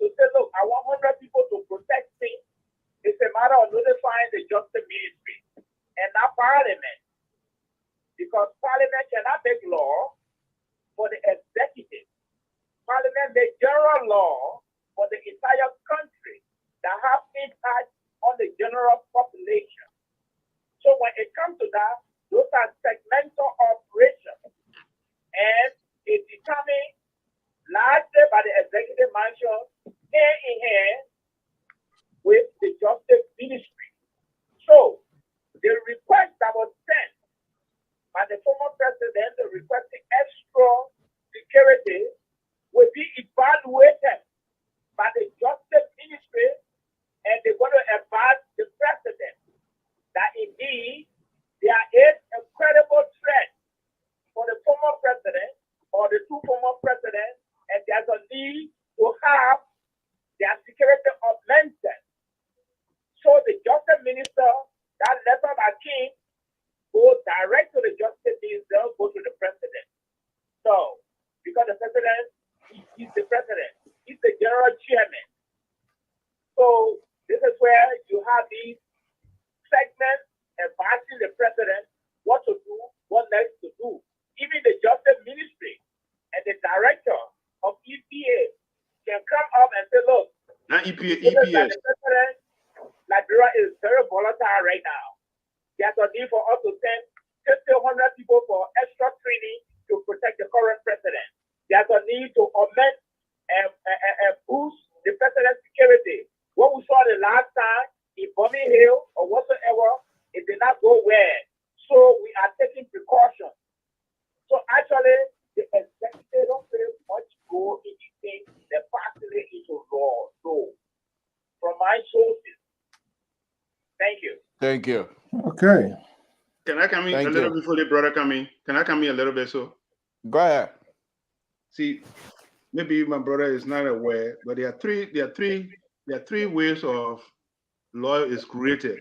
to say, look, I want 100 people to protect me. It's a matter of notifying the Justice Ministry and not Parliament. Because Parliament cannot make law for the executive. Parliament makes general law for the entire country that have impact on the general population. So when it comes to that, those are segmental operations. And it's determined largely by the executive marshal hand in hand with the Justice Ministry. So the request that was sent by the former president requesting extra security will be evaluated by the Justice Ministry, and they're going to advise the president that indeed there is a credible threat for the former president or the two former presidents, and there's a need to have their security augmented. So the Justice Minister, that letter by King, go direct to the Justice Minister, go to the president. So, because the president, he's the president, he's the general chairman. So, this is where you have these segments advising the president what to do, what next to do. Even the Justice Ministry and the director of EPA can come up and say, look, not EPA, EPA. The president, Liberia is very volatile right now. There's a need for us to send 1,500 people for extra training to protect the current president. There's a need to augment and boost the president's security. What we saw the last time in Bombing Hill or whatsoever, it did not go well. So we are taking precautions. So actually, the executive don't play much role in anything that passes into law. So, from my sources, thank you. Thank you. Okay. Can I come in a little before the brother come in? Can I come in a little bit? So go ahead. See, maybe my brother is not aware, but there are three ways of law is created.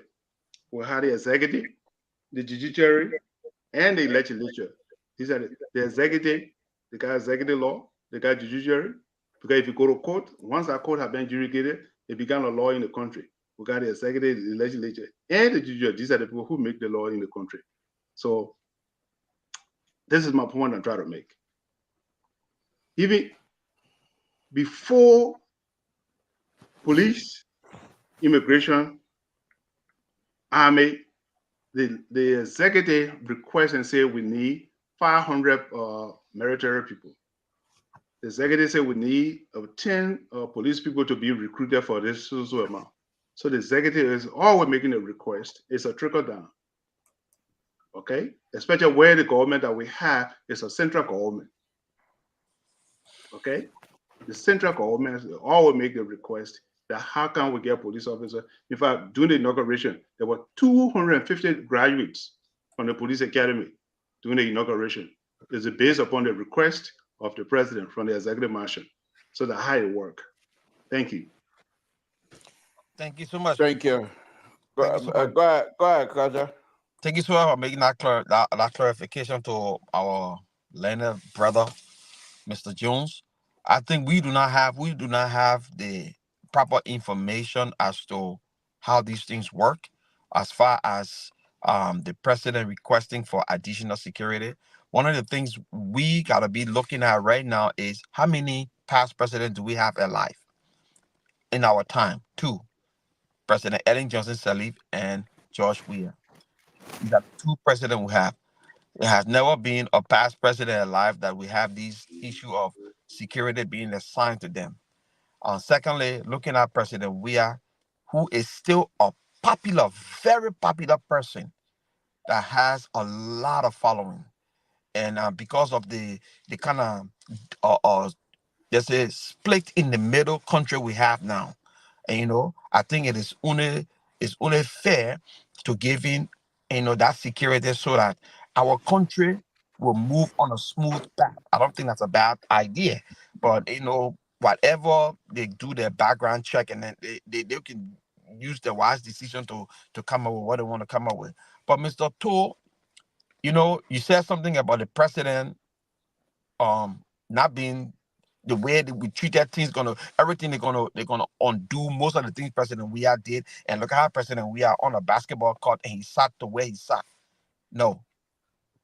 We have the executive, the judiciary, and the legislature. These are the executive, they got executive law, they got judiciary. Because if you go to court, once our court has been adjudicated, it becomes a law in the country. We got the executive, the legislature, and the judiciary. These are the people who make the law in the country. So this is my point I'm trying to make. Even before police, immigration, army, the executive request and say we need 500 military people. The executive said we need 10 police people to be recruited for this so amount. So the executive is always making a request. It's a trickle down. Okay? Especially where the government that we have is a central government. Okay? The central government always make the request that how can we get police officers? In fact, during the inauguration, there were 250 graduates from the police academy during the inauguration. It's based upon the request of the president from the executive marshal. So that's how it works. Thank you. Thank you so much. Thank you. Go ahead, Kaja. Thank you so much for making that clarification to our learned brother, Mr. Jones. I think we do not have the proper information as to how these things work, as far as the president requesting for additional security. One of the things we gotta be looking at right now is how many past presidents do we have alive in our time? Two. President Ellen Johnson Sirleaf and George Weah. These are two presidents we have. There has never been a past president alive that we have these issue of security being assigned to them. Secondly, looking at President Weah, who is still a popular, very popular person that has a lot of following, and because of the kind of there's a split in the middle country we have now, and I think it's only fair to give in that security so that our country will move on a smooth path. I don't think that's a bad idea, but whatever they do their background check, and then they can use the wise decision to come up with what they want to come up with. But Mr. Tool, you said something about the president not being the way that we treat that thing's everything they're gonna undo most of the things President Weah did. And look at how President Weah on a basketball court and he sat the way he sat. No.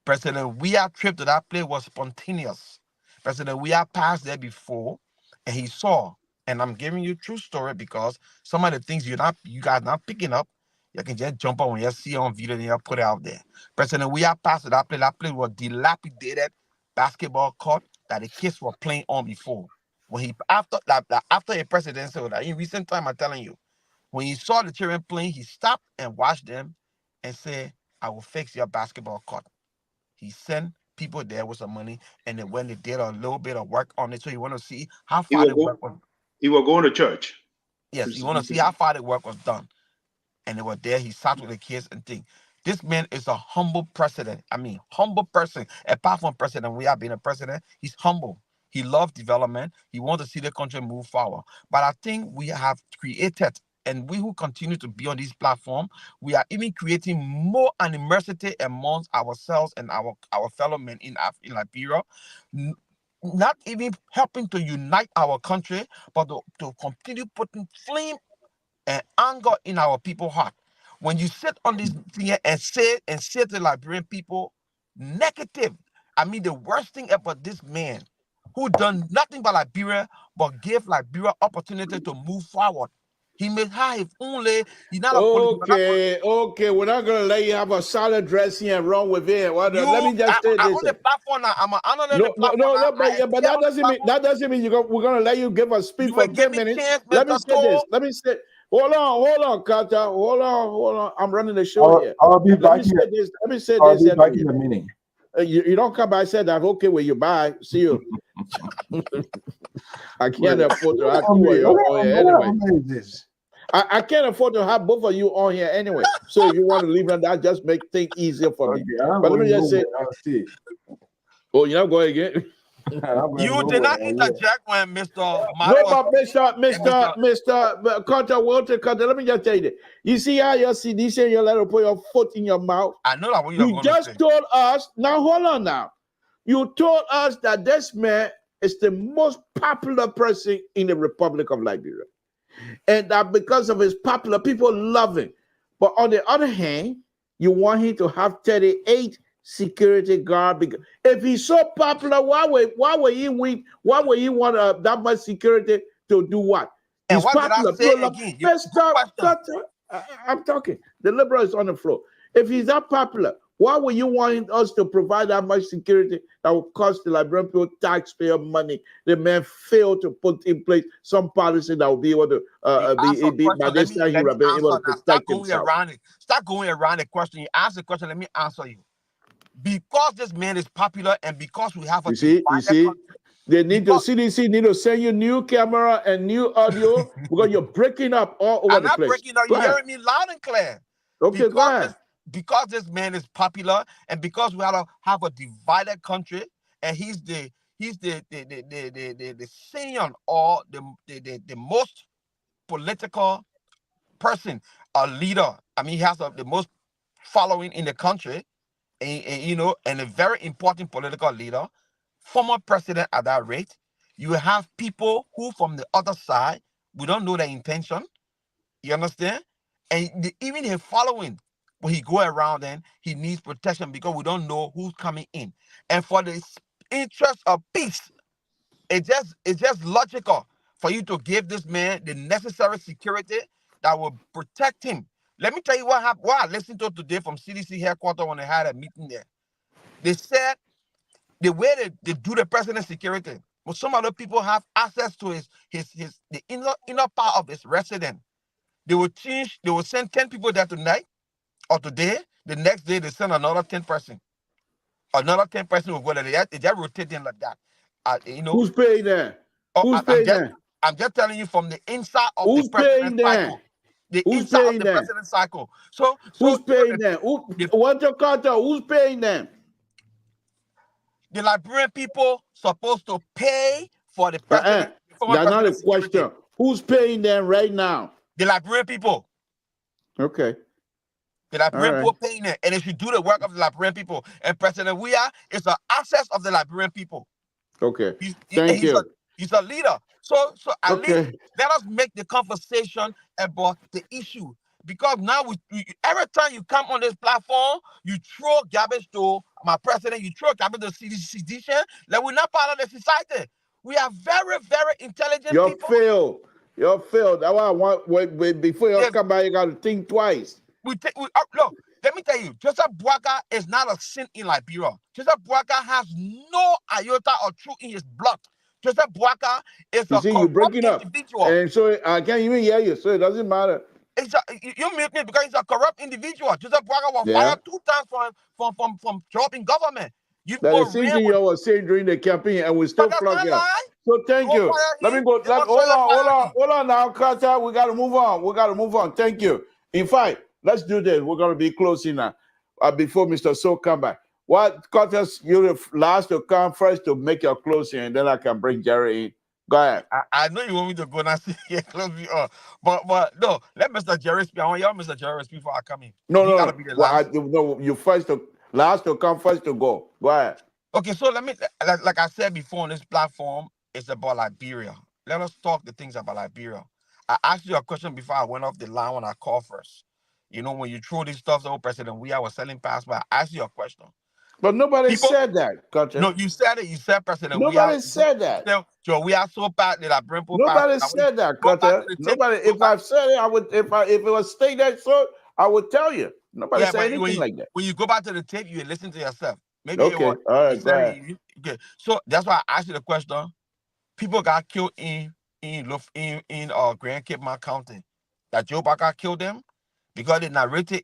President Weah trip to that place was spontaneous. President Weah passed there before and he saw. And I'm giving you a true story because some of the things you guys not picking up, you can just jump on when you see on video and you put it out there. President Weah passed to that place. That place was dilapidated basketball court that the kids were playing on before. When he after a presidential, in recent time, I'm telling you, when he saw the children playing, he stopped and watched them and said, "I will fix your basketball court." He sent people there with some money, and then when they did a little bit of work on it, so you want to see how far the work was. He was going to church. Yes, you want to see how far the work was done. And they were there. He sat with the kids and things. This man is a humble president. I mean, humble person. Apart from president, we have been a president. He's humble. He loves development. He wants to see the country move forward. But I think we have created, and we who continue to be on this platform, we are even creating more animosity amongst ourselves and our fellow men in Liberia. Not even helping to unite our country, but to continue putting flame and anger in our people's heart. When you sit on this thing and say to the Liberian people negative, I mean the worst thing about this man who done nothing but Liberia but gave Liberia opportunity to move forward. He may have only he's not okay. We're not gonna let you have a solid dress here and run with it. Let me just say this. I'm on the platform now. I'm an analyst. But that doesn't mean we're gonna let you give a speech for 10 minutes. Let me say this. Let me say. Hold on, Carter. Hold on. I'm running the show here. I'll be back here. Let me say I'll this. be back in a minute. You don't come by. I said that. Okay, well, you buy. See you. I can't afford to have two of you on here anyway. I can't afford to have both of you on here anyway. So if you want to leave on that, just make things easier for me. But let me just say. Oh, you're not going again. You did not interject when Mr. Mr. Carter, Walter Carter. Let me just tell you this. You see how your CDC and you let her put your foot in your mouth? I know that what you just told us. Now hold on now. You told us that this man is the most popular person in the Republic of Liberia. And that because of his popular, people love him. But on the other hand, you want him to have 38 security guard. Because if he's so popular, why would he want that much security to do what? And he's what popular. did I say again? I'm talking. The liberal is on the floor. If he's that popular, why would you want us to provide that much security that will cost the Liberian people taxpayer money? The man failed to put in place some policy that will be able to be by this time he will be able to protect himself. Stop going around the question. You ask the question, let me answer you. Because this man is popular and because we have a you see, they need CDC need to send you new camera and new audio because you're breaking up all over the place. I'm not breaking up. You're hearing me loud and clear. Okay, go ahead. Because this man is popular and because we have a divided country and he's the senior or the most political person, a leader. I mean, he has the most following in the country. And a very important political leader. former president at that rate. You will have people who from the other side, we don't know their intention. You understand? And even his following, when he go around and he needs protection because we don't know who's coming in. And for the interest of peace, it's just logical for you to give this man the necessary security that will protect him. Let me tell you what happened. What I listened to today from CDC headquarters when they had a meeting there. They said the way they do the president's security, but some other people have access to the inner part of his residence. They will send 10 people there tonight or today. The next day they send another 10 person. Another 10 person will go there. They just rotate them like that. Who's paying that? Oh, Who's paying that? I'm just telling you from the inside of Who's the president's paying that? cycle. The Who's inside paying of the that? president's cycle. So who's paying them? What's your cartel? Who's paying them? The Liberian people supposed to pay for the president. That's not a question. Who's paying them right now? The Liberian people. Okay. The Liberian people paying them, and they should do the work of the Liberian people. And President Weah is the access of the Liberian people. Okay. Thank you. He's a leader. So at least let us make the conversation about the issue. Because now every time you come on this platform, you throw garbage to my president, you throw garbage to sedition, like we're not part of the society. We are very, very intelligent people. You failed. That's why I want, before you come back, you got to think twice. Look, let me tell you, Joseph Boakai is not a sin in Liberia. Joseph Boakai has no iota or truth in his blood. Joseph Boakai is a corrupt individual. And so I can't even hear you, so it doesn't matter. You mute me because he's a corrupt individual. Joseph Boakai was fired 2 times from job in government. That is the same thing you was saying during the campaign, and we still plug it. So thank you. Let me go. Hold on now, Carter. We got to move on. Thank you. In fact, let's do this. We're going to be closing now before Mr. So come back. What, Carter, you're the last to come first to make your closing, and then I can bring Jerry in. Go ahead. I know you want me to go now. Close me up. But no, let Mr. Jerry speak. I want y'all Mr. Jerry speak before I come in. No. Be the last. You first to last to come, first to go. Go ahead. Okay, so let me, like I said before on this platform, it's about Liberia. Let us talk the things about Liberia. I asked you a question before I went off the line when I called first. You know, when you throw these stuff, the old President Weah was selling passport. I asked you a question. But nobody said that, Carter. No, you said it. You said President Weah. Nobody said that. We are so bad that I bring nobody said that, Carter. Nobody. If I said it, I would. If it was stated so, I would tell you. Nobody said anything like that. When you go back to the tape, you listen to yourself. Maybe okay. All right. Go ahead. Okay. So that's why I asked you the question. People got killed in Grand Cape Mount County. That Joe Boakai killed them because the narrative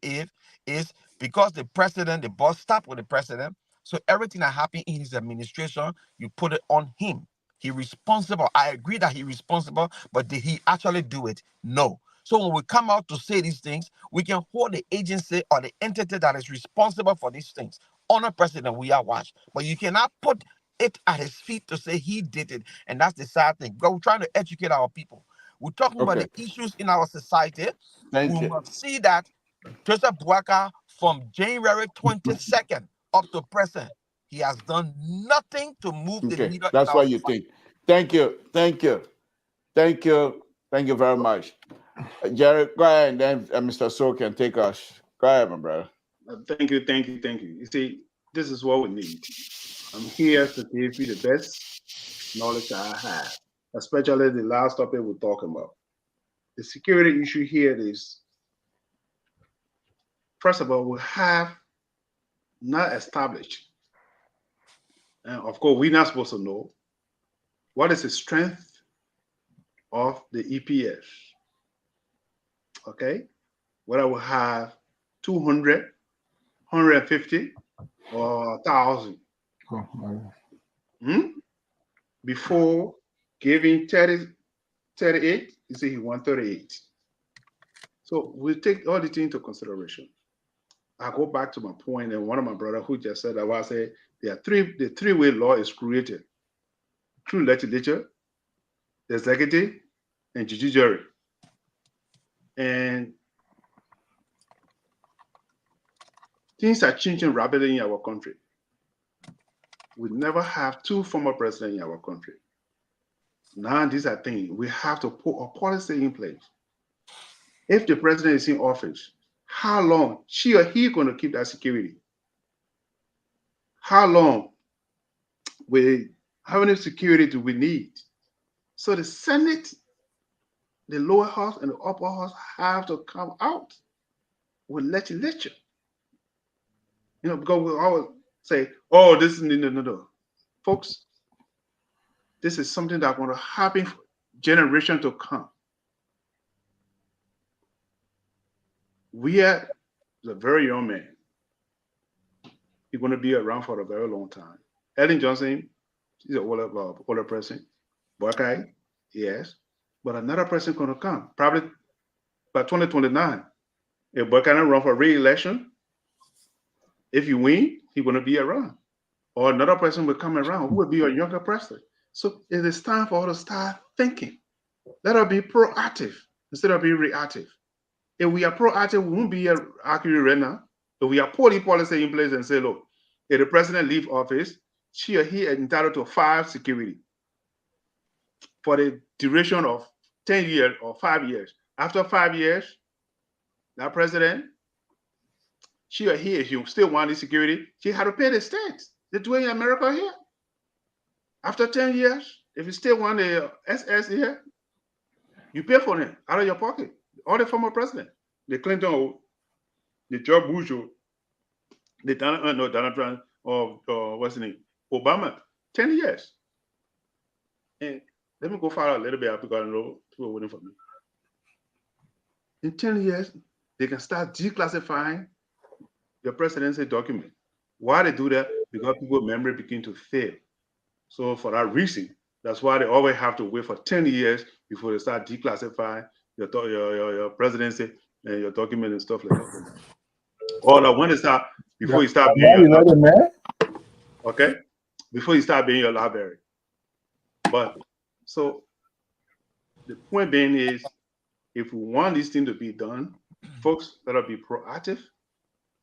is because the president, the boss stopped with the president. So everything that happened in his administration, you put it on him. He's responsible. I agree that he's responsible, but did he actually do it? No. So when we come out to say these things, we can hold the agency or the entity that is responsible for these things on a president we are watched. But you cannot put it at his feet to say he did it. And that's the sad thing. But we're trying to educate our people. We're talking about the issues in our society. We must see that Joseph Boakai from January 22nd up to present, he has done nothing to move the needle. That's what you think. Thank you very much. Jerry, go ahead, and then Mr. So can take us. Go ahead, my brother. Thank you. You see, this is what we need. I'm here to give you the best knowledge I have, especially the last topic we're talking about. The security issue here is, first of all, we have not established, and of course, we're not supposed to know what is the strength of the EPF. Okay, whether we have 200, 150, or 1,000. Before giving 38, you see he won 38. So we take all the things into consideration. I go back to my point, and one of my brothers who just said that I said the three-way law is created through legislature, the executive, and judiciary. And things are changing rapidly in our country. We never have two former presidents in our country. Now these are things we have to put a policy in place. If the president is in office, how long she or he going to keep that security? How long how many security do we need? So the Senate, the lower house and the upper house have to come out with legislature. Because we always say, oh, this is no. Folks, this is something that's going to happen for generations to come. We are a very young man. He's going to be around for a very long time. Ellen Johnson, he's an older person. Buckeye, yes. But another person going to come, probably by 2029. If Buckeye run for re-election, if you win, he's going to be around. Or another person will come around who will be a younger president. So it is time for us to start thinking. Let us be proactive instead of being reactive. If we are proactive, we won't be accurate right now. If we are putting policy in place and say, look, if the president leave office, she or he is entitled to 5 security for the duration of 10 years or 5 years. After 5 years, that president, she or he, if you still want the security, she had to pay the state. They do it in America here. After 10 years, if you still want the SS here, you pay for it out of your pocket. All the former president, the Clinton, the George Bush, the Donald Trump, or what's his name, Obama, 10 years. And let me go far a little bit because I know people are waiting for me. In 10 years, they can start declassifying your presidency document. Why they do that? Because people's memory begin to fail. So for that reason, that's why they always have to wait for 10 years before they start declassifying your presidency and your document and stuff like that. Or that when they start, before you start being your library. Okay? Before you start being your library. But so the point being is, if we want this thing to be done, folks, let us be proactive.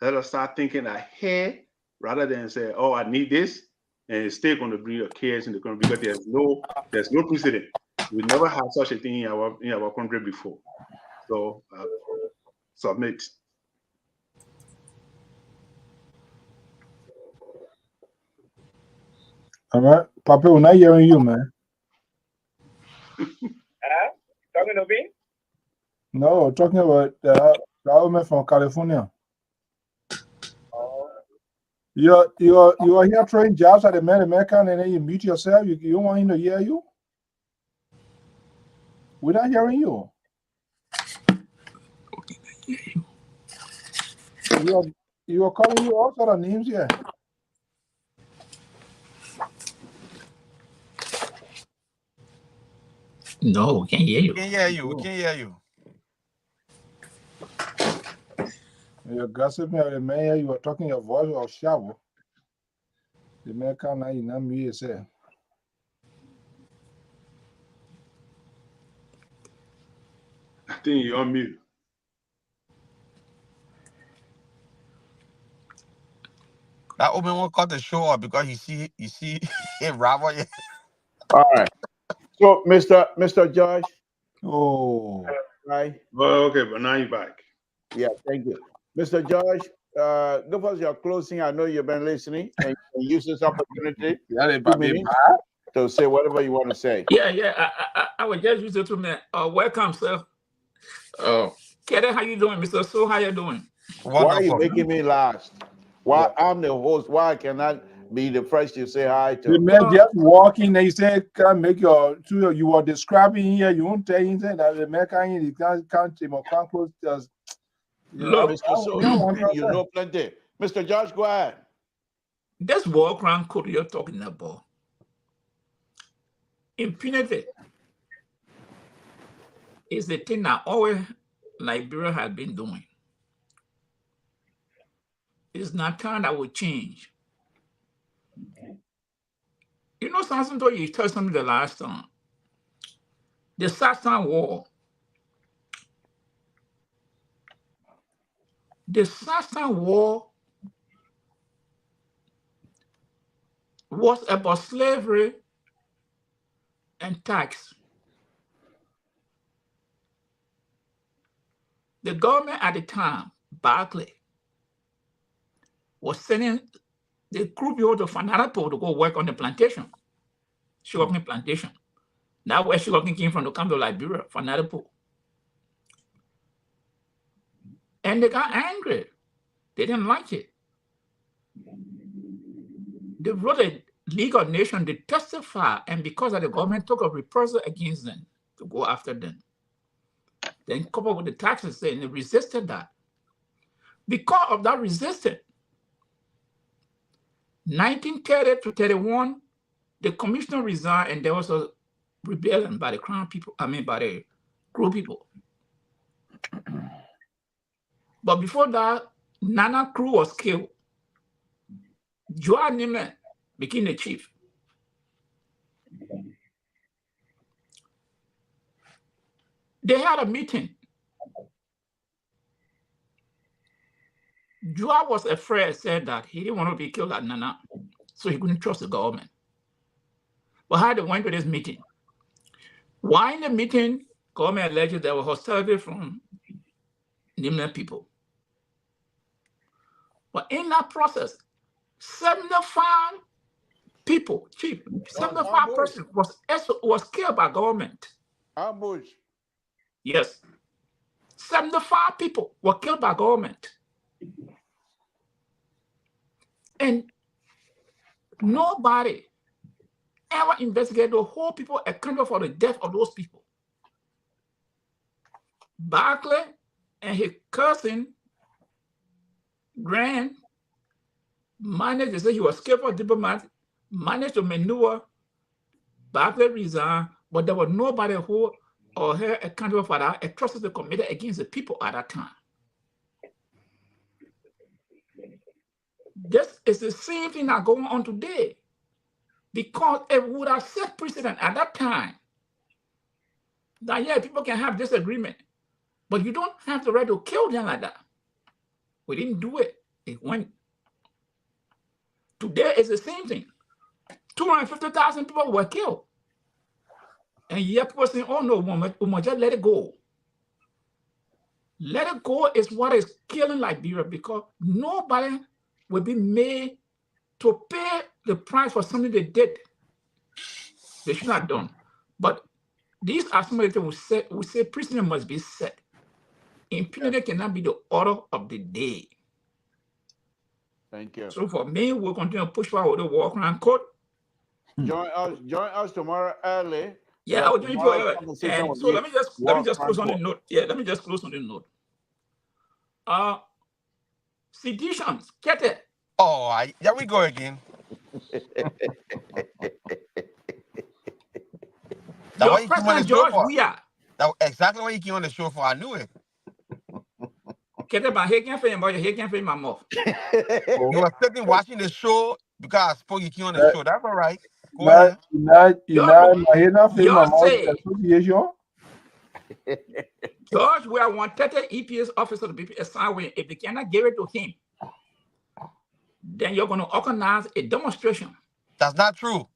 Let us start thinking ahead rather than say, oh, I need this, and it's still going to bring your kids in the country because there's no precedent. We never had such a thing in our country before. So submit. All right, Papa, we're not hearing you, man. Talking to me? No, talking about the woman from California. You are here trying jobs at the American, and then you mute yourself. You don't want him to hear you. We're not hearing you. You are calling you all sort of names here. No, we can't hear you. We can hear you. We can hear you. You're gossiping at the man. You are talking your voice or shower. The man can't you not mute yourself. I think you're on mute. That woman won't cut the show off because you see a rival. All right. So, Mr. George. Oh. Right. Well, okay, but now you're back. Yeah, thank you. Mr. George, give us your closing. I know you've been listening and use this opportunity to say whatever you want to say. Yeah. I was just using 2 minutes. Welcome, sir. Kede, how you doing, Mr. So? How you doing? Why are you making me last? Why I'm the host? Why I cannot be the first to say hi to? The man just walking, they said, "Can make you were describing here. You won't tell him that the man can't close just." Look, you know plenty. Mr. George, go ahead. This war crime code you're talking about, impunity, is the thing that always Liberia has been doing. It's not time that will change. You know, Samson told you told something the last time. The Samson war. The Samson war was about slavery and tax. The government at the time, Barclay, was sending the group people to Fanarapo to go work on the plantation, sugarcane plantation. That's where sugarcane came from, the country of Liberia, Fanarapo. And they got angry. They didn't like it. They wrote a League of Nations to testify, and because of the government took a reprisal against them to go after them. Then coupled with the taxes, and they resisted that. Because of that resistance, 1930 to 31, the commissioner resigned, and there was a rebellion by the crown people, by the group people. But before that, Nana Crew was killed. Joa Nimle became the chief. They had a meeting. Joa was afraid, said that he didn't want to be killed like Nana, so he couldn't trust the government. But how they went to this meeting? Why in the meeting, government alleged there was hostility from Nimle people. But in that process, 75 people, chief, 75 persons was killed by government. Ambush. Yes. 75 people were killed by government. And nobody ever investigated the whole people accountable for the death of those people. Barclay and his cousin, Grant, managed to say he was skillful diplomat, managed to maneuver. Barclay resigned, but there was nobody who or her accountable for that atrocity committed against the people at that time. This is the same thing that's going on today. Because it would have set precedent at that time that, yeah, people can have disagreement, but you don't have the right to kill them like that. We didn't do it. It went. Today is the same thing. 250,000 people were killed. And yet people saying, oh no, we must just let it go. Let it go is what is killing Liberia, because nobody will be made to pay the price for something they did. They should not have done. But these are some of the things we say precedent must be set. Impunity cannot be the order of the day. Thank you. So for me, we'll continue to push forward the walk around court. Join us tomorrow early. Yeah, I will join you early. And so let me just close on the note. Yeah, let me just close on the note. Seditions, get it. Oh, there we go again. Your President George Weah. That's exactly what he came on the show for. I knew it. Get it, but he can't feel my he can't feel my mouth. You were sitting watching the show because I spoke you came on the show. That's all right. Go ahead. George Weah wanted the EPS officer to be assigned. If they cannot give it to him, then you're going to organize a demonstration. That's not true.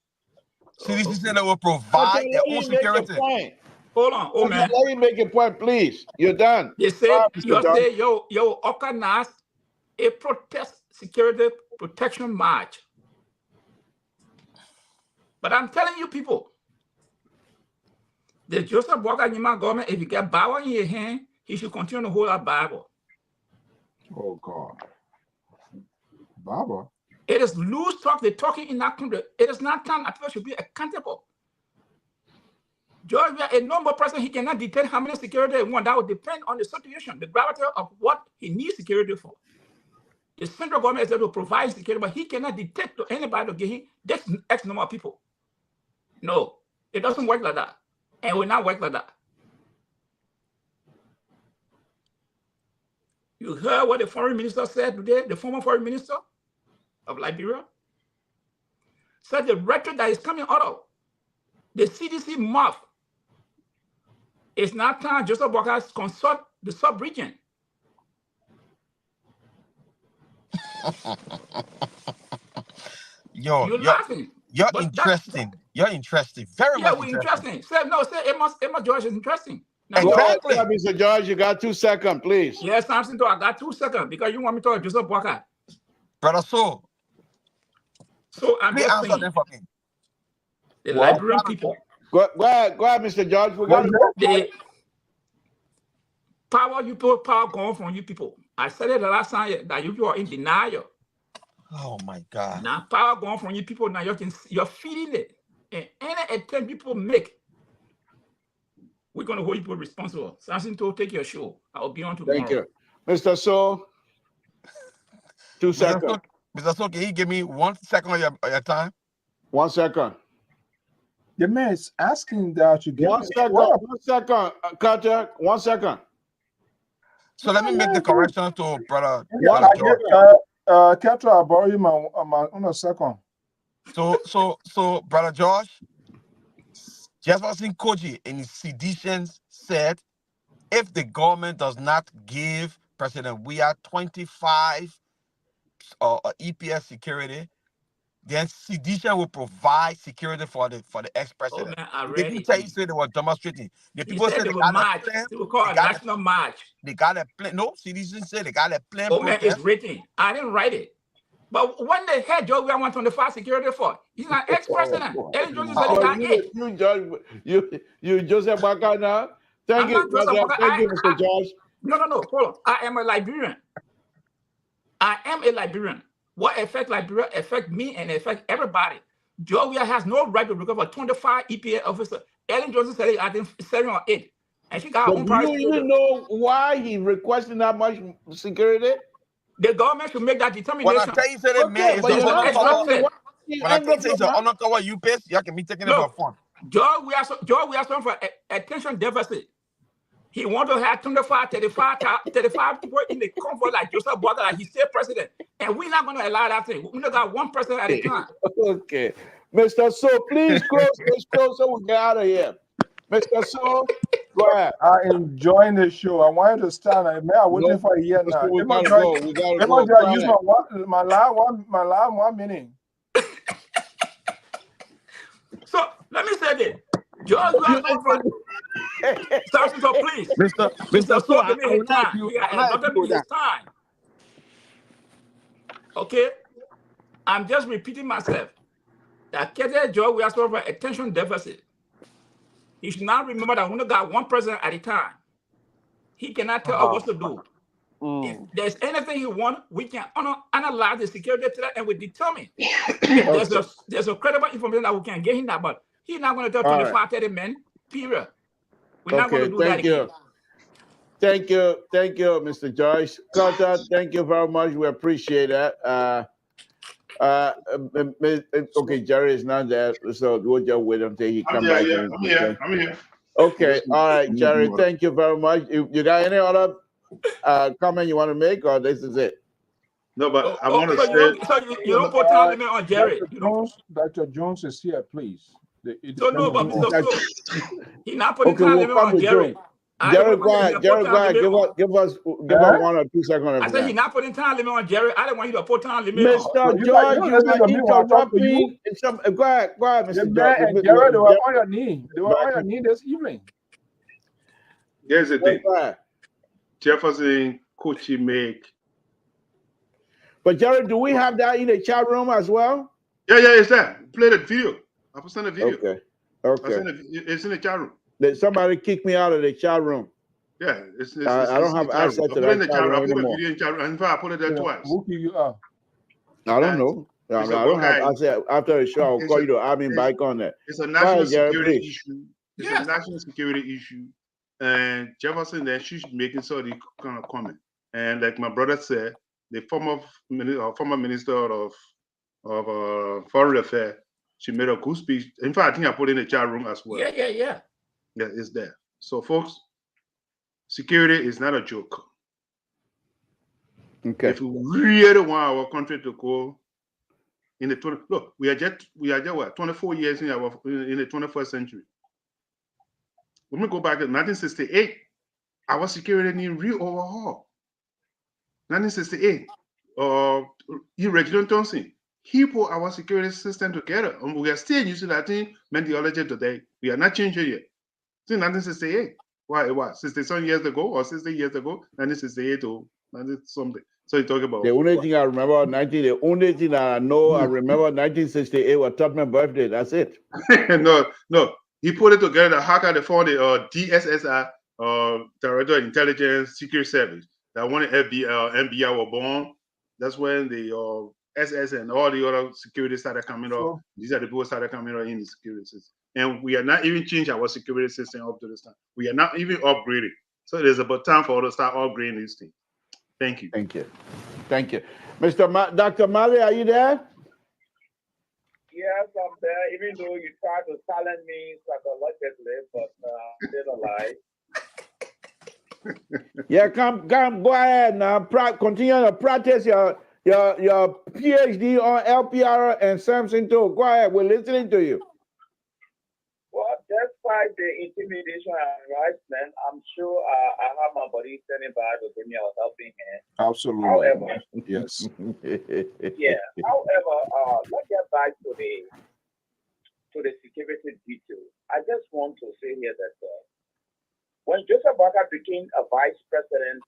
CDC said they will provide their own security. Hold on, oh man. Let me make a point, please. You're done. They say you organize a protest security protection march. But I'm telling you people, the Joseph Walker Nima government, if you get Bible in your hand, he should continue to hold that Bible. Oh God. Bible. It is loose talk. They're talking in that country. It is not time that people should be accountable. George, a normal person, he cannot determine how many security he wants. That would depend on the situation, the gravity of what he needs security for. The central government is able to provide security, but he cannot detect to anybody to give him this X number of people. No, it doesn't work like that. And it will not work like that. You heard what the foreign minister said today, the former foreign minister of Liberia? Said the rhetoric that is coming out of the CDC mouth is not time Joseph Walker consult the sub-region. You're laughing. You're But interesting. You're interesting. Very yeah, much we're interesting. interesting. Say Emma George is interesting. Now, Exactly. Mr. George, you got 2 seconds, please. Yes, Samson, I got 2 seconds because you want me to talk Joseph Walker. Brother, so I'm please just answer saying. them for me. The Liberian people. Go ahead, Mr. George. We got to go. The power going from you people. I said it the last time that you are in denial. Oh my God. Now power going from you people. Now you're feeling it. And any attempt people make, we're going to hold you people responsible. Samson to take your show. I'll be on tomorrow. Thank you. Mr. So, 2 seconds. Mr. So, can you give me 1 second of your time? 1 second. The man is asking that you give 1 second. 1 second. Carter, 1 second. So let me make the correction to brother George. Ketra, I'll borrow you my 1 second. So brother George, Jefferson Koji in his seditions said, if the government does not give President Weah 25 EPS security, then sedition will provide security for the ex-president. They didn't tell you say they were demonstrating. The people said they got a plan. They will call a national march. They got a plan. No, sedition said they got a plan. Oh man, it's written. I didn't write it. But when they had Joe, we want 25 security for. He's not ex-president. You Joseph Walker now. Thank you, Mr. George. No. Hold on. I am a Liberian. What affect Liberia affect me and affect everybody. Georgia has no right to recover 25 EPA officer. Ellen Johnson said it, I think 7 or 8. And she got her own private. Do you know why he requesting that much security? The government should make that determination. When I tell you say that man is when I tell you it's an undercover you pay, you can be taking it for fun. George, we are talking for attention deficit. He want to have 25 people in the comfort like Joseph Walker, like he's still president. And we're not going to allow that thing. We're going to got one person at a time. Okay. Mr. So, please close this show so we get out of here. Mr. So, go ahead. I'm enjoying the show. I wanted to start. I'm waiting for a year now. We gotta go. Use my last 1 minute. So, let me say this. George, so please. Mr. So, give me his time. Give me his time. Okay? I'm just repeating myself. That George, we are for attention deficit. He should now remember that we only got one president at a time. He cannot tell us what to do. If there's anything he wants, we can analyze the security threat and we determine if there's a credible information that we can get him that, but he's not going to tell 25, 30 men, period. We're not going to do that again. Thank you, Mr. Joyce. Carter, thank you very much. We appreciate that. Okay, Jerry is not there, so we'll just wait until he comes back. I'm here. Okay, all right, Jerry, thank you very much. You got any other comment you want to make, or this is it? No, but I want to say... So you don't put time limit on Jerry. Dr. Jones is here, please. No, but he's not putting time limit on Jerry. Jerry, go ahead. Give us 1 or 2 seconds. I said he's not putting time limit on Jerry. I didn't want you to put time limit on. Mr. George, you are interrupting. Go ahead, Mr. George. Jerry, they were on your knee. They were on your knee this evening. Here's the thing. Jefferson, Kochi make. But Jerry, do we have that in the chat room as well? Yeah, it's there. Play the video. I will send a video. Okay. It's in the chat room. Somebody kicked me out of the chat room. Yeah, I don't have access to that chat room anymore. In fact, I put it there twice. Who you are? I don't know. I don't have access. After the show, I'll call you to add me back on that. It's a national security issue. It's a national security issue. And Jefferson then she's making sort of kind of comment. And like my brother said, the former minister of foreign affairs, she made a good speech. In fact, I think I put it in the chat room as well. Yeah, it's there. So, folks, security is not a joke. Okay. If we really want our country to go in the we are just what 24 years in the 21st century. When we go back to 1968, our security need real overhaul. 1968, Reginald Thompson, He put our security system together, and we are still using that thing methodology today. We are not changing it. Since 1968. Why? What? 60-some years ago or 60 years ago? 1968 or 90 something. So you talk about the only thing I remember the only thing that I know I remember 1968 was Tubman's birthday. That's it. no. He put it together. How can they form the DSSI, Director of Intelligence Secret Service? That when NBI were born, that's when the SS and all the other security started coming up. These are the people started coming up in the security system. And we are not even changing our security system up to this time. We are not even upgrading. So there's about time for us to start upgrading these things. Thank you. Thank you. Dr. Mali, are you there? Yes, I'm there, even though you tried to silence me psychologically, but I'm still alive. Yeah, come, go ahead now. Continue to practice your PhD on LPR and Samson too. Go ahead, we're listening to you. Well, despite the intimidation and harassment, I'm sure I have my buddy standing by to give me a helping hand. Absolutely. However, yes. Yeah. However, let's get back to the security detail. I just want to say here that when Joseph Barker became a vice president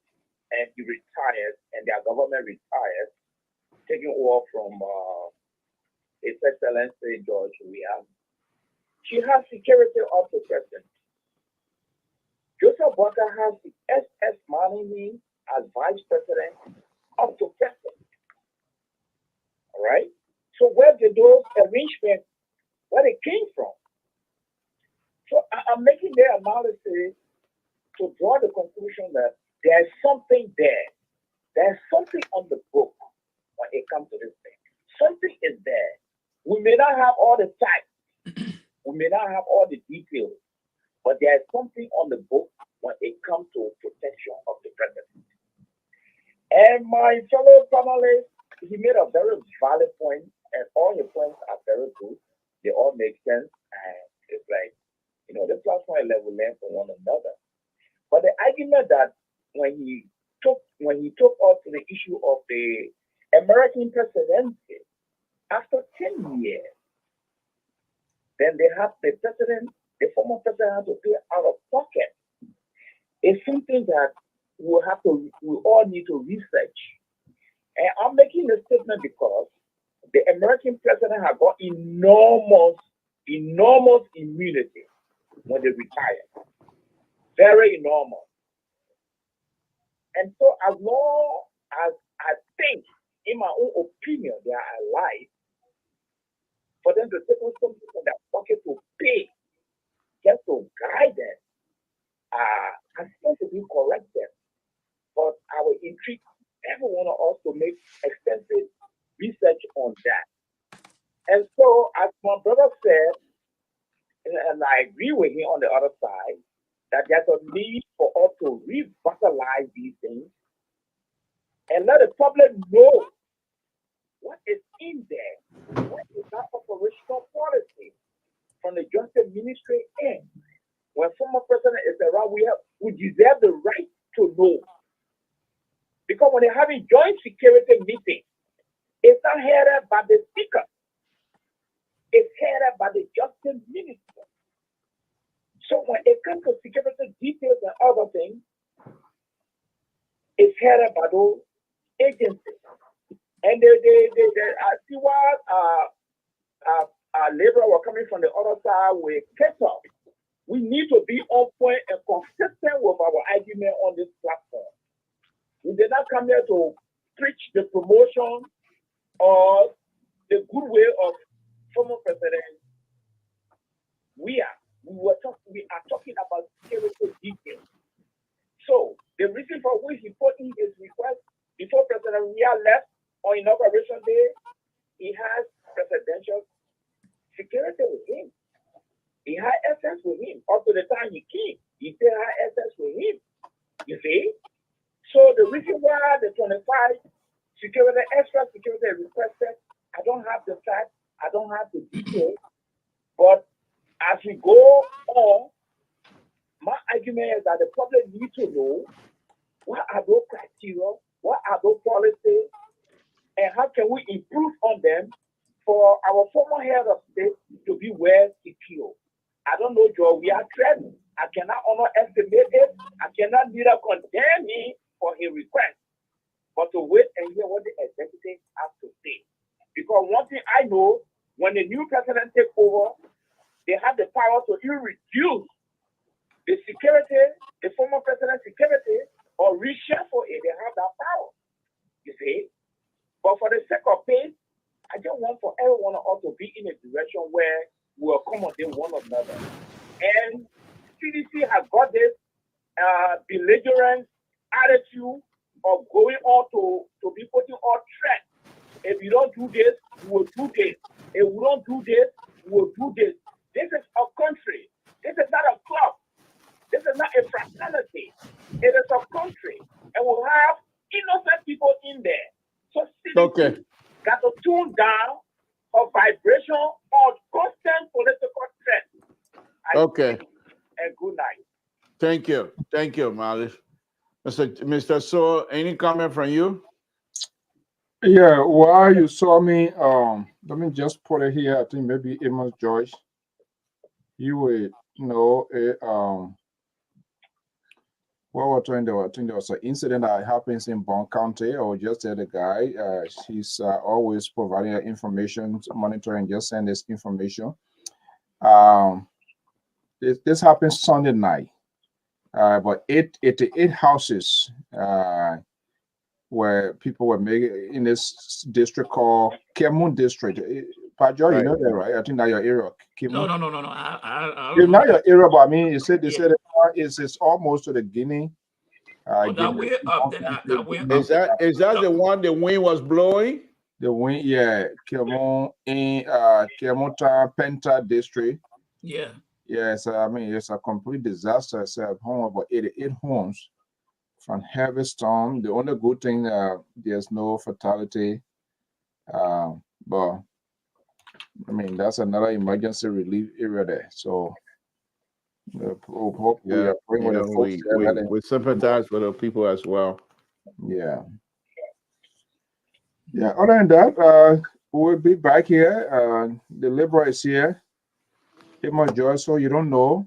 and he retired and their government retired, taking over from His Excellency George Weah, she has security up to president. Joseph Barker has the SS Manning as vice president up to president. All right. So where did those arrangements, where they came from? So I'm making the analysis to draw the conclusion that there's something there. There's something on the book when it comes to this thing. Something is there. We may not have all the facts. We may not have all the details, but there's something on the book when it comes to protection of the president. And my fellow panelists, he made a very valid point, and all your points are very good. They all make sense, and it's like, the platform level learn from one another. But the argument that when he took us to the issue of the American presidency, after 10 years, then they have the former president had to pay out of pocket. It's something that we all need to research. And I'm making a statement because the American president has got enormous immunity when they retire. Very enormous. And so as long as I think, in my own opinion, they are alive, for them to take something from their pocket to pay, just to guide them, I'm supposed to be corrected. But I will entreat every one of us to make extensive research on that. And so, as my brother said, and I agree with him on the other side, that there's a need for us to revitalize these things and let the public know what is in there, what is that operational policy from the Justice Ministry in. When former president is around, we deserve the right to know. Because when they're having joint security meetings, it's not headed by the speaker. It's headed by the Justice Minister. So when it comes to security details and other things, it's headed by those agencies. And I see why Liberia were coming from the other side with ketchup. We need to be on point and consistent with our argument on this platform. We did not come here to preach the promotion or the goodwill of former president. We are talking about security details. So the reason for which he put in his request before President Weah left on Inauguration Day, he has presidential security with him. He had SS with him. Up to the time he came, he still had SS with him. You see? So the reason why the 25 security, extra security requested, I don't have the facts, I don't have the details, but as we go on, my argument is that the public need to know what are those criteria, what are those policies, and how can we improve on them for our former head of state to be well secure. I don't know, Joe, we are threatened. I cannot underestimate it. I cannot neither condemn him for his request, but to wait and hear what the executive has to say. Because one thing I know, when the new president takes over, they have the power to even reduce the security, the former president's security, or reshuffle it. They have that power, you see. But for the sake of peace, I just want for everyone of us to be in a direction where we accommodate one another. And CDC has got this belligerent attitude of going on to be putting on threat. If you don't do this, we will do this. If we don't do this, we will do this. This is a country. This is not a club. This is not a fraternity. It is a country. And we'll have innocent people in there. So CDC got to tune down a vibration of constant political threat. And good night. Thank you. Thank you, Malish. Mr. So, any comment from you? Yeah, while you saw me, let me just put it here. I think maybe Amos George, you would know, what we're trying to, I think there was an incident that happens in Bond County. I will just tell the guy, he's always providing information, monitoring, just send this information. This happened Sunday night, but 88 houses where people were making in this district called Kemun District. Pajo, you know that, right? I think that's your area. No. It's not your area, but I mean, they said it's almost to the Guinea. That way up, that way up. Is that the one the wind was blowing? The wind, yeah. Kemun in Kemun Penta District. Yeah. Yes, I mean, it's a complete disaster. It's a home of about 88 homes from heavy storm. The only good thing, there's no fatality. But I mean, that's another emergency relief area there. So we hope we are praying with the folks there. We sympathize with the people as well. Yeah. Yeah. Other than that, we'll be back here. The Liberian is here. Amos Joy, so you don't know,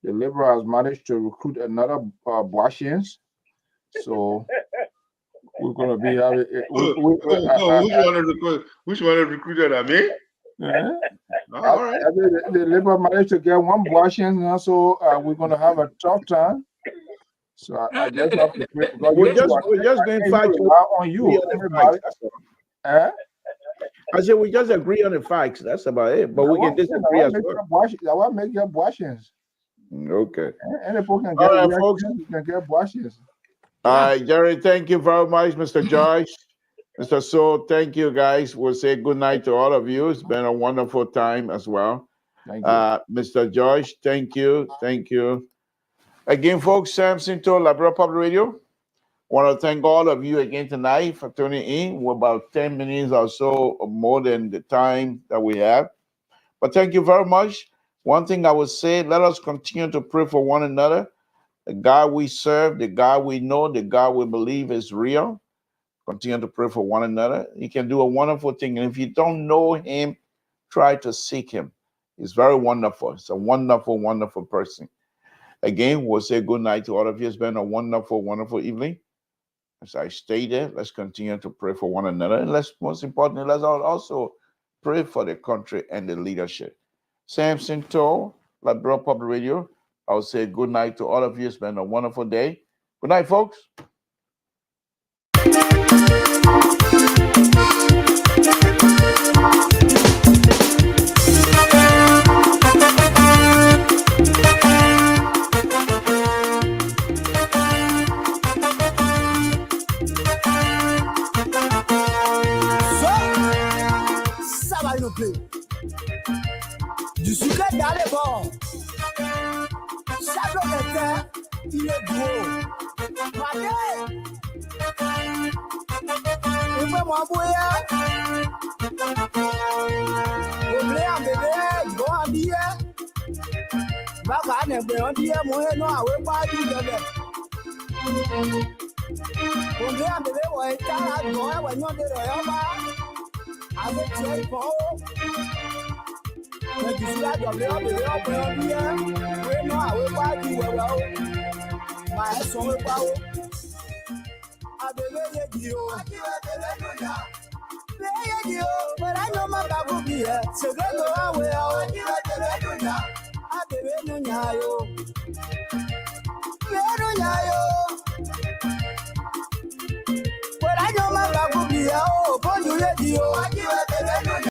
the Liberia has managed to recruit another Boasians. So we're gonna be having. Which one to recruit that? Me? All right. The Liberia managed to get one Boasians now, so we're gonna have a tough time. So I just have to pray. We're just going to fight on you. I said we just agree on the facts. That's about it. But we can disagree as well. That will make your Boasians. Okay. Any people can get folks. Can get Boasians. All right, Jerry, thank you very much, Mr. George. Mr. So, thank you, guys. We'll say good night to all of you. It's been a wonderful time as well. Thank you. Mr. George, thank you. Thank you. Again, folks, Samson to Liberia Public Radio. I want to thank all of you again tonight for tuning in. We're about 10 minutes or so more than the time that we have. But thank you very much. One thing I would say, let us continue to pray for one another. The God we serve, the God we know, the God we believe is real. Continue to pray for one another. He can do a wonderful thing. And if you don't know him, try to seek him. He's very wonderful. He's a wonderful, wonderful person. Again, we'll say good night to all of you. It's been a wonderful, wonderful evening. As I stated, let's continue to pray for one another. And most importantly, let's also pray for the country and the leadership. Samson Toll, Liberia Public Radio. I'll say good night to all of you. It's been a wonderful day. Good night, folks. Du sucre dans les bords. Chaque matin, il est gros. Matin, on peut m'envoyer. On me l'a bébé, bon habillé. Baka ne be on dit moi non awe pa di bébé. On me l'a bébé ouais ta la bon ouais non de roya ba. But I know my babu be here, so go away. But I know my babu be here, oh,